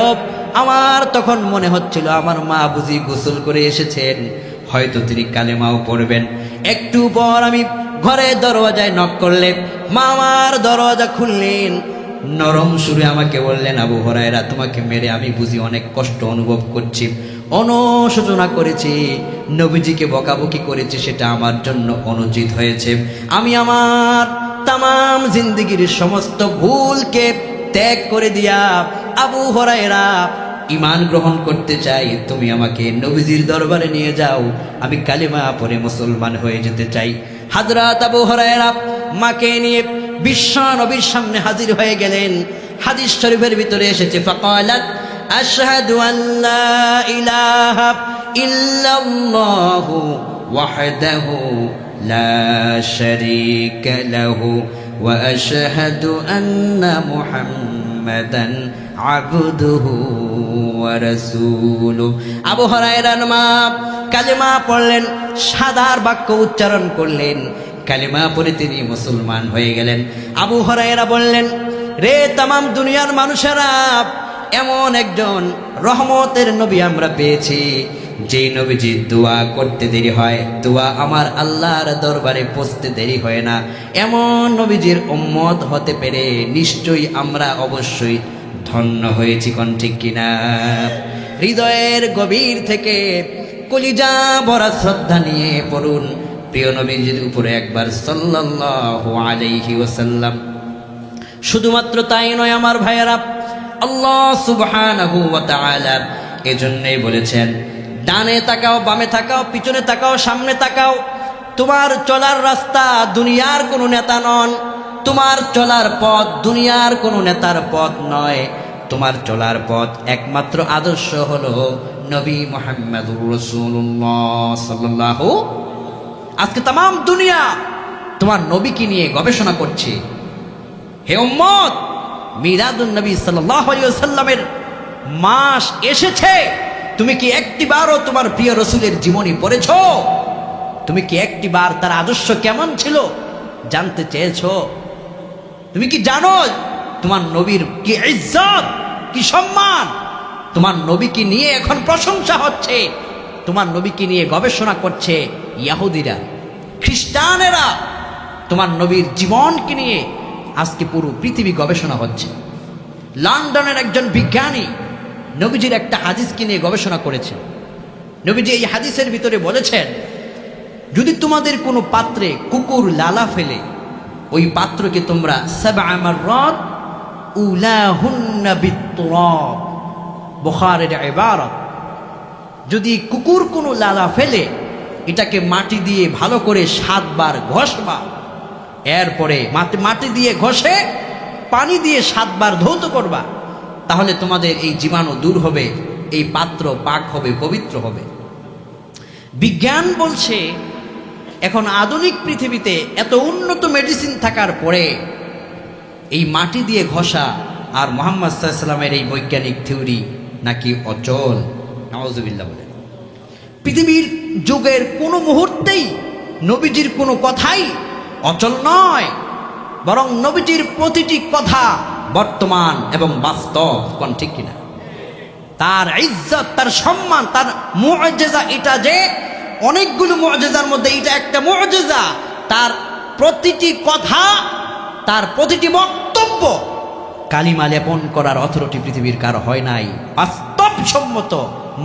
আমার তখন মনে হচ্ছিল আমার মা বুঝি গোসল করে এসেছেন, হয়তো তিনি কালেমাও পড়বেন। একটু পর আমি ঘরে দরজায় নক করলে মা আমার দরজা খুললেন। নরম সুরে আমাকে বললেন, আবু হুরায়রা, তোমাকে মেরে আমি বুঝি অনেক কষ্ট অনুভব করছি, অনুশোচনা করেছি, নবীজিকে বকাবকি করেছি, সেটা আমার জন্য অনুচিত হয়েছে। আমি আমার তামাম জিন্দেগির সমস্ত ভুলকে ত্যাগ করে দিয়া আবু হুরায়রা ঈমান গ্রহণ করতে চাই, তুমি আমাকে নবীজির দরবারে নিয়ে যাও, আমি কালেমা পড়ে মুসলমান হয়ে যেতে চাই। হযরত আবু হুরায়রা মাকে নিয়ে বিশ্ব নবীর সামনে হাজির হয়ে গেলেন। হাদিস শরীফের ভিতরে এসেছে, ফাকালাত আশহাদু আল্লা ইলাহা ইল্লাল্লাহু ওয়াহদাহু লা শারীকা লাহু ওয়া আশহাদু আন্না মুহাম্মাদান আবদুহু ওয়া রাসূলুহু। আবু হুরায়রার মা কালেমা পড়লেন, সাদার বাক্য উচ্চারণ করলেন, কালেমা পড়ে তিনি মুসলমান হয়ে গেলেন। আবু হুরায়রা বললেন, রে তামাম দুনিয়ার মানুষেরা, এমন একজন রহমতের নবী আমরা পেয়েছি, যেই নবীজি দোয়া করতে দেরি হয়, দোয়া আমার আল্লাহর দরবারে পৌঁছতে দেরি হয় না, এমন নবীজির উম্মত হতে পেরে নিশ্চয়ই আমরা অবশ্যই ধন্য হয়েছি। কোন ঠিক কিনা? হৃদয়ের গভীর থেকে কলিজা ভরা শ্রদ্ধা নিয়ে পড়ুন প্রিয় নবীজির উপরে একবার সাল্লাল্লাহু আলাইহি ওয়াসাল্লাম। শুধুমাত্র তাই নয় আমার ভাইয়েরা, আল্লাহ সুবহানাহু ওয়া তাআলা এজন্যই বলেছেন, ডানে তাকাও, বামে তাকাও, পিছনে তাকাও, সামনে তাকাও, তোমার চলার রাস্তা দুনিয়ার কোনো নেতা নন, তোমার চলার পথ দুনিয়ার কোনো নেতার পথ নয়, তোমার চলার পথ একমাত্র আদর্শ হলো নবী মুহাম্মদুর রাসূলুল্লাহ সাল্লাল্লাহু। আজকে তাম দুনিয়া তোমার নবীকে নিয়ে গবেষণা করছে। হে উম্মত, মিলাদুন নবী সাল্লাল্লাহু আলাইহি ওয়াসাল্লামের মাস এসেছে, তুমি কি একটিবারও তোমার প্রিয় রাসূলের জীবনী পড়েছো? তুমি কি একটিবার তার আদর্শ কেমন ছিল জানতে চেয়েছো? তুমি কি জানো তোমার নবীর কি ইজ্জত, কি সম্মান? তোমার নবীকে নিয়ে এখন প্রশংসা হচ্ছে, তোমার নবীকে নিয়ে গবেষণা করছে ইহুদিরা, খ্রিস্টানেরা, তোমার নবীর জীবনকে নিয়ে আজকে পুরো পৃথিবী গবেষণা হচ্ছে। লন্ডনের একজন বিজ্ঞানী নবীজির একটা হাদিসকে নিয়ে গবেষণা করেছেন। নবীজি এই হাদিসের ভিতরে বলেছেন, যদি তোমাদের কোনো পাত্রে কুকুর লালা ফেলে, ওই পাত্রকে তোমরা 7 মাররাত উলাহুন্না বিত্তুরাব, বুখারীর ইবারত। যদি কুকুর কোনো লালা ফেলে এটাকে মাটি দিয়ে ভালো করে 7 বার ঘষবা, এরপরে মাটি দিয়ে ঘষে পানি দিয়ে 7 বার ধৌত করবা, তাহলে তোমাদের এই জীবাণু দূর হবে, এই পাত্র পাক হবে, পবিত্র হবে। বিজ্ঞান বলছে এখন আধুনিক পৃথিবীতে এত উন্নত মেডিসিন থাকার পরে এই মাটি দিয়ে ঘষা আর মুহাম্মদ সাল্লাল্লাহু আলাইহি ওয়াসাল্লামের এই বৈজ্ঞানিক থিওরি নাকি অচল। নাউযুবিল্লাহ বলে। পৃথিবীর যুগের কোনো মুহূর্তেই নবীজির কোনো কথাই অচল নয়, বরং নবীজির প্রতিটি কথা বর্তমান এবং বাস্তব। কোন ঠিক কিনা? তার ইজ্জত, তার সম্মান, তার মুআজিজা, এটা যে অনেকগুলো মুআজিজার মধ্যে এটা একটা মুআজিজা। তার প্রতিটি কথা, তার প্রতিটি বক্তব্য কালিমা লেপন করার অথরিটি পৃথিবীর কারো হয় নাই। বাস্তবসম্মত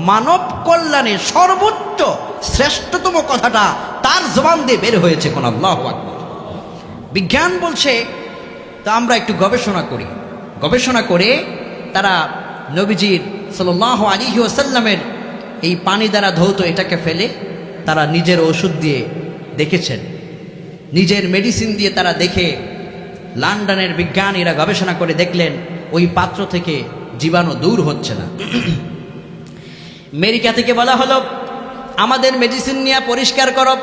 মানব কল্যাণে সর্বোচ্চ শ্রেষ্ঠতম কথাটা তার জবান দিয়ে বের হয়েছে। কোন আল্লাহু আকবার। বিজ্ঞান বলছে, তা আমরা একটু গবেষণা করি। গবেষণা করে তারা নবীজির সাল্লাল্লাহু আলাইহি ওয়াসাল্লামের এই পানি দ্বারা ধৌত এটাকে ফেলে তারা নিজের ওষুধ দিয়ে দেখেছেন, নিজের মেডিসিন দিয়ে তারা দেখে, লন্ডনের বিজ্ঞানীরা গবেষণা করে দেখলেন ওই পাত্র থেকে জীবাণু দূর হচ্ছে না। আমেরিকা থেকে বলা হলো আমাদের মেডিসিন নিয়ে পরিষ্কার করো।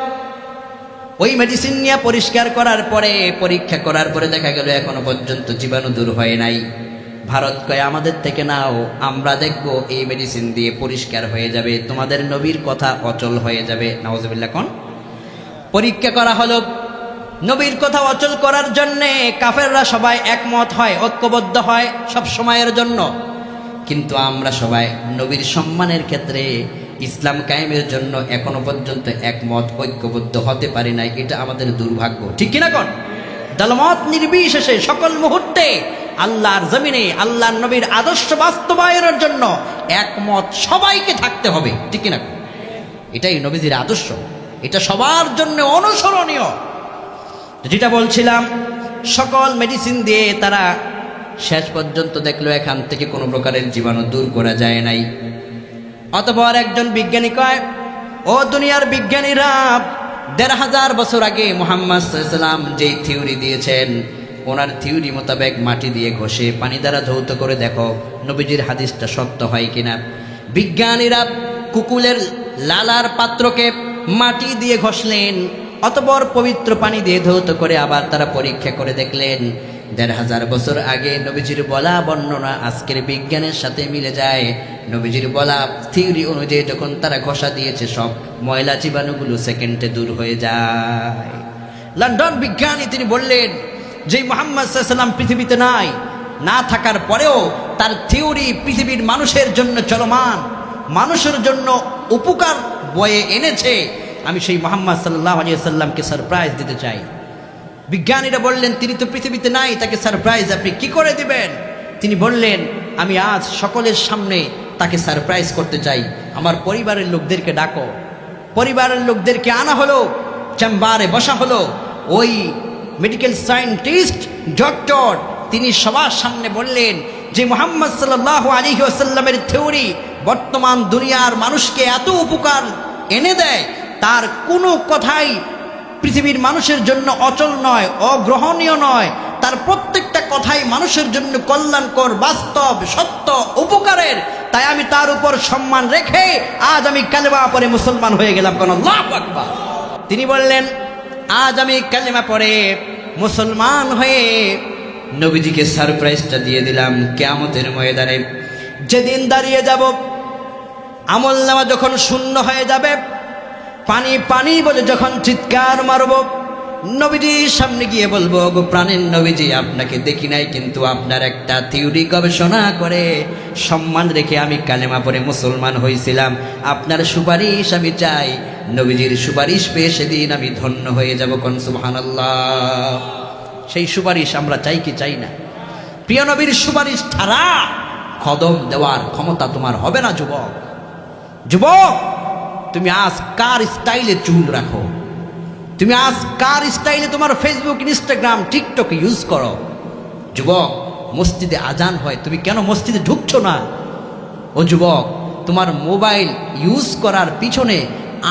ওই মেডিসিন নিয়ে পরিষ্কার করার পরে, পরীক্ষা করার পরে দেখা গেল এখনো পর্যন্ত জীবাণু দূর হয় নাই। ভারত কয় আমাদের থেকে নাও, আমরা দেখব এই মেডিসিন দিয়ে পরিষ্কার হয়ে যাবে, তোমাদের নবীর কথা অচল হয়ে যাবে। নাউজুবিল্লাহ। কোন পরীক্ষা করা হলো, নবীর কথা অচল করার জন্যে কাফেররা সবাই একমত হয়, ঐক্যবদ্ধ হয় সব সময়ের জন্য। কিন্তু আমরা সবাই নবীর সম্মানের ক্ষেত্রে, ইসলাম কায়েমের জন্য এখনো পর্যন্ত একমত, ঐক্যবদ্ধ হতে পারি নাই। এটা আমাদের দুর্ভাগ্য। ঠিক কিনা? কোন দলমত নির্বিশেষে সকল মুহূর্তে আল্লাহর জমিনে আল্লাহর নবীর আদর্শ বাস্তবায়নের জন্য একমত সবাইকে থাকতে হবে। ঠিক কিনা? এটাই নবীজির আদর্শ, এটা সবার জন্য অনুসরণীয়। যেটা বলছিলাম, সকল মেডিসিন দিয়ে তারা শেষ পর্যন্ত দেখলো এখান থেকে কোনো প্রকারের জীবাণু দূর করা যায় নাই। অতঃপর একজন বিজ্ঞানী কয়, ও দুনিয়ার বিজ্ঞানীরা, ১৫০০ বছর আগে মুহাম্মদ সাল্লাল্লাহু আলাইহি ওয়াসাল্লাম যেই থিওরি দিয়েছেন, ওনার থিওরি মোতাবেক মাটি দিয়ে ঘষে পানি দ্বারা ধৌত করে দেখো নবীজির হাদিসটা সত্য হয় কিনা। বিজ্ঞানীরা কুকুরের লালার পাত্রকে মাটি দিয়ে ঘষলেন, অতঃপর পবিত্র পানি দিয়ে ধৌত করে আবার তারা পরীক্ষা করে দেখলেন ১৫০০ বছর আগে নবীজির বলা বর্ণনা আজকের বিজ্ঞানের সাথে মিলে যায়। নবীজির বলা থিওরি অনুযায়ী যখন তারা ঘষা দিয়েছে, সব ময়লা জীবাণুগুলো সেকেন্ডে দূর হয়ে যায়। লন্ডন বিজ্ঞানী তিনি বললেন যে মুহাম্মদ সাল্লাল্লাহু আলাইহি ওয়াসাল্লাম পৃথিবীতে নাই, না থাকার পরেও তার থিওরি পৃথিবীর মানুষের জন্য চলমান, মানুষের জন্য উপকার বয়ে এনেছে। আমি সেই মুহাম্মদ সাল্লাল্লাহু আলাইহি ওয়াসাল্লামকে সারপ্রাইজ দিতে চাই। বিজ্ঞানীরা বললেন তিনি তো পৃথিবীতে নাই, তাকে সারপ্রাইজ আপনি কি করে দিবেন? তিনি বললেন আমি আজ সকলের সামনে তাকে সারপ্রাইজ করতে চাই। আমার পরিবারের লোকদেরকে ডাকো। পরিবারের লোকদেরকে আনা হলো, চেম্বারে বসা হলো। ওই মেডিকেল সায়েন্টিস্ট ডক্টর তিনি সবার সামনে বললেন যে মুহাম্মদ সাল্লাল্লাহু আলাইহি ওয়াসাল্লামের থিওরি বর্তমান দুনিয়ার মানুষকে এত উপকার এনে দেয়, তার কোনো কথাই পৃথিবীর মানুষের জন্য অচল নয়, অগ্রহণীয় নয়। তার প্রত্যেকটা কথাই মানুষের জন্য কল্যাণকর, বাস্তব, সত্য, উপকারের। তাই আমি তার উপর সম্মান রেখে আজ আমি কালেমা পড়ে মুসলমান হয়ে গেলাম। কোন আল্লাহু আকবার। তিনি বললেন আজ আমি কালেমা পড়ে মুসলমান হয়ে নবীজিকে সারপ্রাইজটা দিয়ে দিলাম। কিয়ামতের ময়দানে যেদিন দাঁড়িয়ে যাব, আমলনামা যখন শূন্য হয়ে যাবে, পানি পানি বলে যখন চিৎকার মারব, নবীজির সামনে গিয়ে বলবো, গো প্রাণের নবীজি, আপনাকে দেখি নাই, কিন্তু আপনার একটা থিওরি গবেষণা করে সম্মান রেখে আমি কালেমা পড়ে মুসলমান হয়েছিলাম। আপনার সুপারিশ আমি চাই। নবীজির সুপারিশ পেয়ে সেদিন আমি ধন্য হয়ে যাব। কোন সুবহানাল্লাহ। সেই সুপারিশ আমরা চাই কি চাই না? প্রিয় নবীর সুপারিশ ছাড়া কদম দেওয়ার ক্ষমতা তোমার হবে না। যুবক, যুবক, তুমি আজ কার স্টাইলে চুল রাখো? তুমি আজ কার স্টাইলে তোমার ফেসবুক, ইনস্টাগ্রাম, টিকটক ইউজ করো? যুবক, মসজিদে আজান হয়, তুমি কেন মসজিদে ঢুকছো না? ও যুবক, তোমার মোবাইল ইউজ করার পিছনে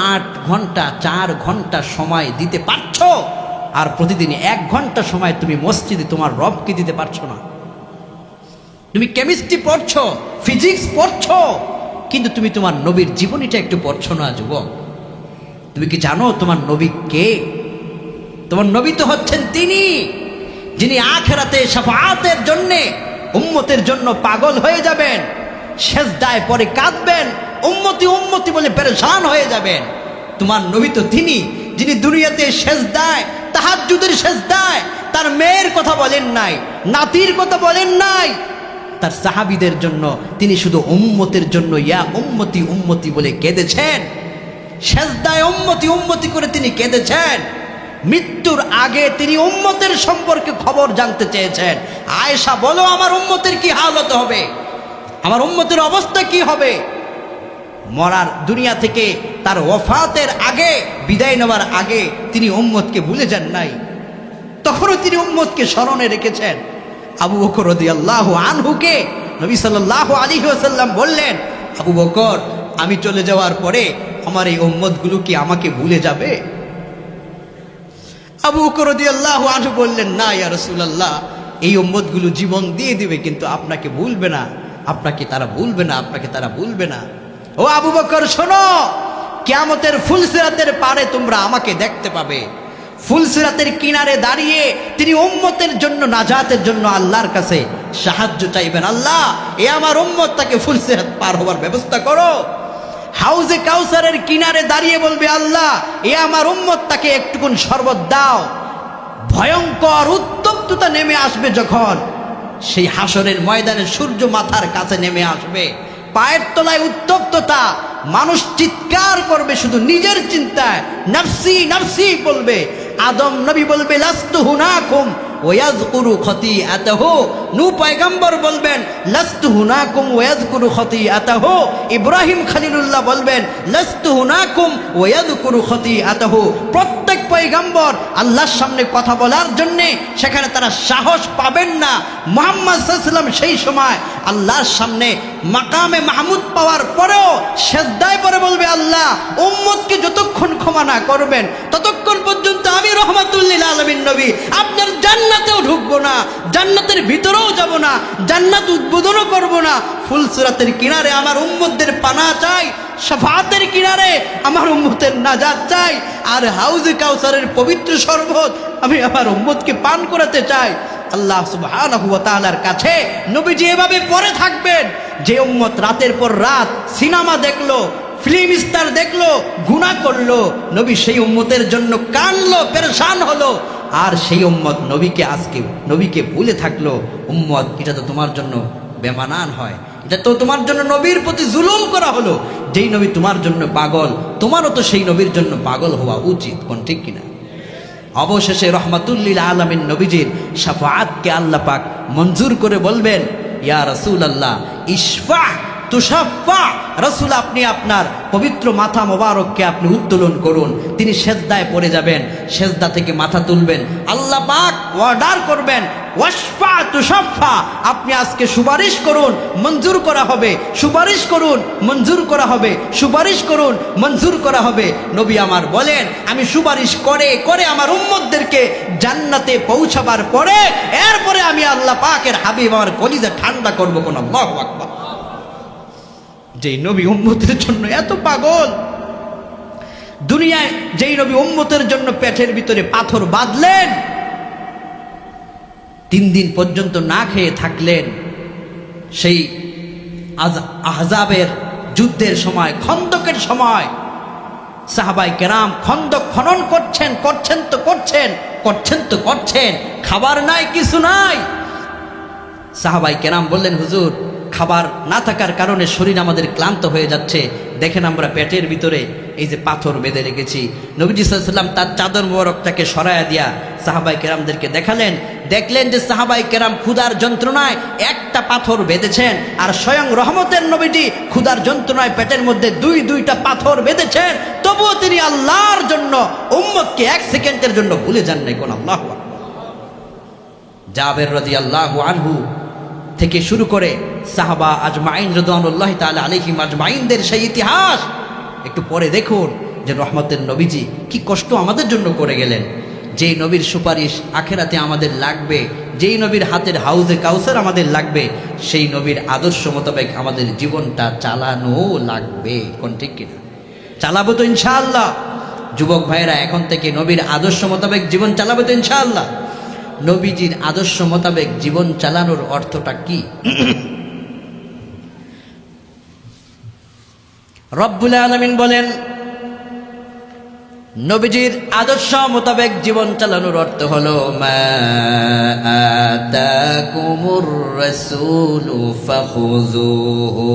8 ঘন্টা 4 ঘন্টা সময় দিতে পারছো, আর প্রতিদিন 1 ঘন্টা সময় তুমি মসজিদে তোমার রবকে দিতে পারছো না। তুমি কেমিস্ট্রি পড়ছো, ফিজিক্স পড়ছো, কিন্তু তুমি তোমার নবীর জীবনীটা একটু পড়ছো না যুবক। তুমি কি জানো তোমার নবী কে? তোমার নবী তো হচ্ছেন তিনি যিনি আখিরাতে শাফাআতের জন্যে উম্মতের জন্য পাগল হয়ে যাবেন, সেজদায় পরে কাঁদবেন, উম্মতি উম্মতি বলে পেরেশান হয়ে যাবেন। তোমার নবী তো তিনি যিনি দুনিয়াতে সেজদায়, তাহাজ্জুদের সেজদায় তার মেয়ের কথা বলেন নাই, নাতির কথা বলেন নাই, তার সাহাবীদের জন্য তিনি শুধু উম্মতের জন্য ইয়া উম্মতি উম্মতি বলে কেঁদেছেন। সেজদায় উম্মতি উম্মতি করে তিনি কেঁদেছেন। মৃত্যুর আগে তিনি উম্মতের সম্পর্কে খবর জানতে চেয়েছেন। আয়েশা, বলো আমার উম্মতের কি হালত হবে, আমার উম্মতের অবস্থা কি হবে? মরার দুনিয়া থেকে তার ওফাতের আগে, বিদায় নেওয়ার আগে তিনি উম্মতকে ভুলে যান নাই, তখনও তিনি উম্মতকে স্মরণে রেখেছেন। আবু বকর রাদিয়াল্লাহু আনহুকে নবী সাল্লাল্লাহু আলাইহি ওয়াসাল্লাম বললেন, আবু বকর, আমি চলে যাওয়ার পরে আমার এই উম্মতগুলো কি আমাকে ভুলে যাবে? আবু বকর রাদিয়াল্লাহু আনহু বললেন, না ইয়া রাসূলুল্লাহ, এই উম্মতগুলো জীবন দিয়ে দিবে, কিন্তু আপনাকে ভুলবে না, আপনাকে তারা ভুলবে না, আপনাকে তারা ভুলবে না। ও আবু বকর, শোনো, কিয়ামতের ফুলসিরাতের পারে তোমরা আমাকে দেখতে পাবে। ফুলসিরাতের কিনারে দাঁড়িয়ে তিনি উম্মতের জন্য, নাজাতের জন্য আল্লাহর কাছে সাহায্য চাইবেন। আল্লাহ, এ আমার উম্মত, তাকে ফুলসিরাত পার হওয়ার ব্যবস্থা করো। হাউজে কাউসারের কিনারে দাঁড়িয়ে বলবে, আল্লাহ, এ আমার উম্মত, তাকে একটুকুন শরবত দাও। ভয়ঙ্কর উত্তপ্ততা নেমে আসবে যখন, সেই হাসরের ময়দানে সূর্য মাথার কাছে নেমে আসবে, পায়ের তলায় উত্তপ্ততা, মানুষ চিৎকার করবে শুধু নিজের চিন্তায়, নাফসি নাফসি বলবে। আদম নবী বলবে, লাস্তু হুনাকুম ওয়াজকুরু খতিআতাহু। নূহ পয়গম্বর বলবেন, লাস্তু হুনাকুম ওয়াজকুরু খতিআতাহু। ইব্রাহিম খলিলুল্লাহ বলবেন, লাস্তু হুনাকুম ওয়াজকুরু খতিআতাহু। প্রত্যেক পয়গম্বর আল্লাহর সামনে কথা বলার জন্য সেখানে তারা সাহস পাবেন না। মুহাম্মদ সাল্লাল্লাহু আলাইহি ওয়াসাল্লাম সেই সময় আল্লাহর সামনে মাকামে মাহমুদ পাওয়ার পরেও সেজদায় পড়ে বলবে, আল্লাহ, উম্মতকে যতক্ষণ ক্ষমা না করবেন ততক্ষণ পর্যন্ত আমি রহমাতুল লিল আলামিন নবী আপনার জান্নাতেও ঢুকবো না, জান্নাতের ভিতরেও যাব না, জান্নাত উদ্বোধনও করব না। ফুলসিরাতের কিনারে আমার উম্মতদের পানা চাই, শাফাআতের কিনারে আমার উম্মতের নাজাত চাই, আর হাউজে কাউসারের পবিত্র শরবত আমি আমার উম্মতকে পান করাতে চাই। আল্লাহ সুবহানাহু ওয়া তাআলার কাছে নবীজি এভাবে পড়ে থাকবেন, যে উম্মত রাতের পর রাত সিনেমা দেখলো, ফিল্ম স্টার দেখলো, গুনাহ করলো, নবী সেই উম্মতের জন্য কানলো, পেরেশান হলো, আর সেই উম্মত নবীকে আজকে নবীকে ভুলে থাকলো। উম্মত, এটা তো তোমার জন্য বেমানান হয়, এটা তো তোমার জন্য নবীর প্রতি জুলুম করা হলো। যেই নবী তোমার জন্য পাগল, তোমারও তো সেই নবীর জন্য পাগল হওয়া উচিত, কোন ঠিক কিনা? অবশেষে রহমাতুল লিল আলামিন নবীজির শাফাআতকে আল্লাহ পাক মঞ্জুর করে বলবেন, ইয়া রাসূলুল্লাহ ইশফা তুশাফা। রাসূল, আপনি আপনার পবিত্র মাথা মোবারককে আপনি উত্তোলন করুন। তিনি সেজদায় পড়ে যাবেন, সেজদা থেকে মাথা তুলবেন, আল্লাহ পাক অর্ডার করবেন, ওয়াশফা তুশাফা, আপনি আজকে সুপারিশ করুন, মঞ্জুর করা হবে, সুপারিশ করুন, মঞ্জুর করা হবে, সুপারিশ করুন, মঞ্জুর করা হবে। নবী আমার বলেন, আমি সুপারিশ করে করে আমার উম্মতদেরকে জান্নাতে পৌঁছাবার পরে, এরপরে আমি আল্লাহ পাকের হাবিব আমার কলিজা ঠান্ডা করবো। কোন আল্লাহু আকবার। যেই নবী উম্মতের জন্য এত পাগল, দুনিয়ায় যেই নবী উম্মতের জন্য পেটের ভিতরে পাথর বাঁধলেন, 3 দিন পর্যন্ত না খেয়ে থাকলেন, সেই আহজাবের যুদ্ধের সময়, খন্দকের সময় সাহাবাই কেরাম খন্দক খনন করছেন, করছেন, খাবার নাই, কিছু নাই। সাহাবাই কেরাম বললেন, হুজুর, খাবার না থাকার কারণে শরীর আমাদের ক্লান্ত হয়ে যাচ্ছে, দেখেন আমরা পেটের ভিতরে এই যে পাথর বেঁধে রেখেছি। নবীজি সাল্লাল্লাহু আলাইহি ওয়াসাল্লাম তার চাদর মোবারকটাকে সরায়া দিয়া সাহাবাই কেরামদেরকে দেখলেন যে সাহাবাই কেরাম ক্ষুধার যন্ত্রণায় একটা পাথর বেঁধেছেন, আর স্বয়ং রহমতের নবীজি ক্ষুধার যন্ত্রণায় পেটের মধ্যে দুইটা পাথর বেঁধেছেন, তবুও তিনি আল্লাহর জন্য উম্মতকে 1 সেকেন্ডের জন্য ভুলে যান নাই। কোন আল্লাহু আকবার। জাবের রাদিয়াল্লাহু আনহু থেকে শুরু করে সাহাবা আজমাইন রাদিয়াল্লাহু তাআলা আলাইহিম আজমাইনদের সেই ইতিহাস একটু পরে দেখুন যে রহমতের নবীজি কি কষ্ট আমাদের জন্য করে গেলেন। যেই নবীর সুপারিশ আখেরাতে আমাদের লাগবে, যেই নবীর হাতের হাউজে কাউসার আমাদের লাগবে, সেই নবীর আদর্শ মোতাবেক আমাদের জীবনটা চালানো লাগবে। কোন ঠিক কিনা? চালাবো তো ইনশাআল্লাহ। যুবক ভাইরা এখন থেকে নবীর আদর্শ মোতাবেক জীবন চালাবো তো ইনশাআল্লাহ। নবীজির আদর্শ মোতাবেক জীবন চালানোর অর্থটা কি? রব্বুল আলামিন বলেন, নবীজির আদর্শ মোতাবেক জীবন চালানোর অর্থ হলো মা আতাকুমুর রাসূলু ফাখুযুহু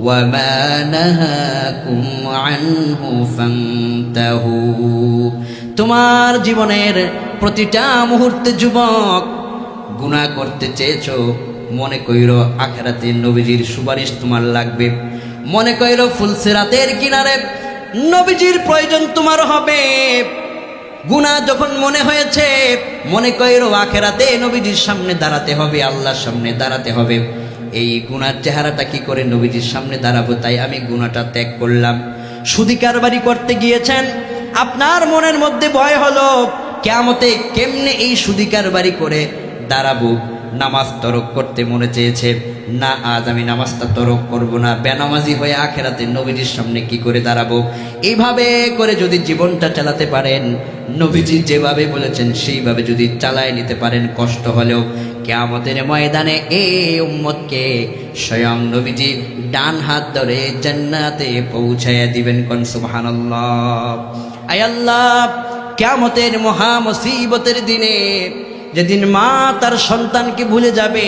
ওয়া মা নাহাকুম আনহু ফান্তাহু। তোমার জীবনের প্রতিটা মুহূর্তে যুবক গুনাহ করতে চেয়েছো, মনে কইরো আখিরাতে নবীজির সুপারিশ তোমার লাগবে, মনে কইরো ফুলসিরাতের কিনারে নবীজির প্রয়োজন তোমার হবে। গুনাহ যখন মনে হয়েছে, মনে কইরো আখিরাতে নবীজির সামনে দাঁড়াতে হবে, আল্লাহর সামনে দাঁড়াতে হবে। এই গুনার চেহারাটা কি করে নবীজির সামনে দাঁড়াবো, তাই আমি গুনাহটা ত্যাগ করলাম। সুদি কারবারি করতে গিয়েছেন, আপনার মনের মধ্যে ভয় হলো কিয়ামতে কেমনে এই সুদি কারবারি করে দাঁড়াবো। নামাজ তরক করতে মনে চেয়েছে, না আজ আমি নামাজটা তরক করব না, বেনামাজি হয়ে আখেরাতে নবীজির সামনে কি করে দাঁড়াবো। এইভাবে করে যদি জীবনটা চালাতে পারেন, নবীজি যেভাবে বলেছেন সেইভাবে যদি চালায় নিতে পারেন, কষ্ট হলেও কিয়ামতের ময়দানে এই উম্মতকে স্বয়ং নবীজি ডান হাত ধরে জান্নাতে পৌঁছায়া দিবেন। কোন সুবহানাল্লাহ। আয় আল্লাহ, কিয়ামতের মহা মুসিবতের দিনে, যেদিন মা তার সন্তানকে ভুলে যাবে,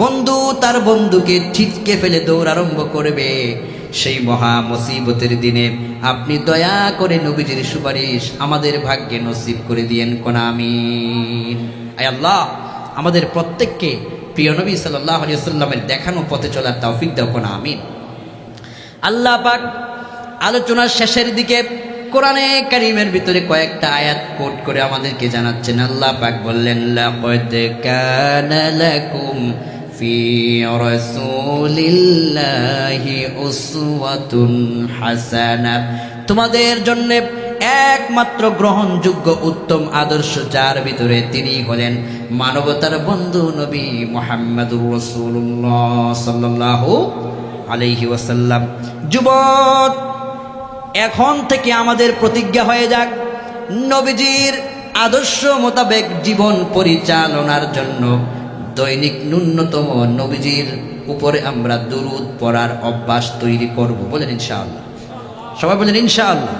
বন্ধু তার বন্ধুকে ছিটকে ফেলে দৌড় আরম্ভ করবে, সেই মহা মুসিবতের দিনে আপনি দয়া করে নবীজির সুপারিশ আমাদের ভাগ্যে নসিব করে দিয়েন। কোন আমিন। আয় আল্লাহ, আমাদের প্রত্যেককে প্রিয় নবী সাল্লাল্লাহু আলাইহি ওয়াসাল্লামের দেখানো পথে চলার তৌফিক দাও। কোন আমিন। আল্লাহ পাক আলোচনার শেষের দিকে কোরআনে কারীমের ভিতরে কয়েকটা আয়াত কোট করে আমাদেরকে জানাচ্ছেন। আল্লাহ পাক বললেন, লাকাদ কানা লাকুম ফি রাসূলিল্লাহি উসওয়াতুন হাসানাহ। তোমাদের জন্য একমাত্র গ্রহণযোগ্য উত্তম আদর্শ যার ভিতরে তিনি হলেন মানবতার বন্ধু নবী মুহাম্মদুর রাসূলুল্লাহ সাল্লাল্লাহু আলাইহি ওয়াসাল্লাম। যুবক, এখন থেকে আমাদের প্রতিজ্ঞা হয়ে যাক, নবীজির আদর্শ মোতাবেক জীবন পরিচালনার জন্য দৈনিক ন্যূনতম নবীজির উপরে আমরা দুরূদ পড়ার অভ্যাস তৈরি করব। বলেন ইনশাআল্লাহ। সবাই বলেন ইনশাআল্লাহ।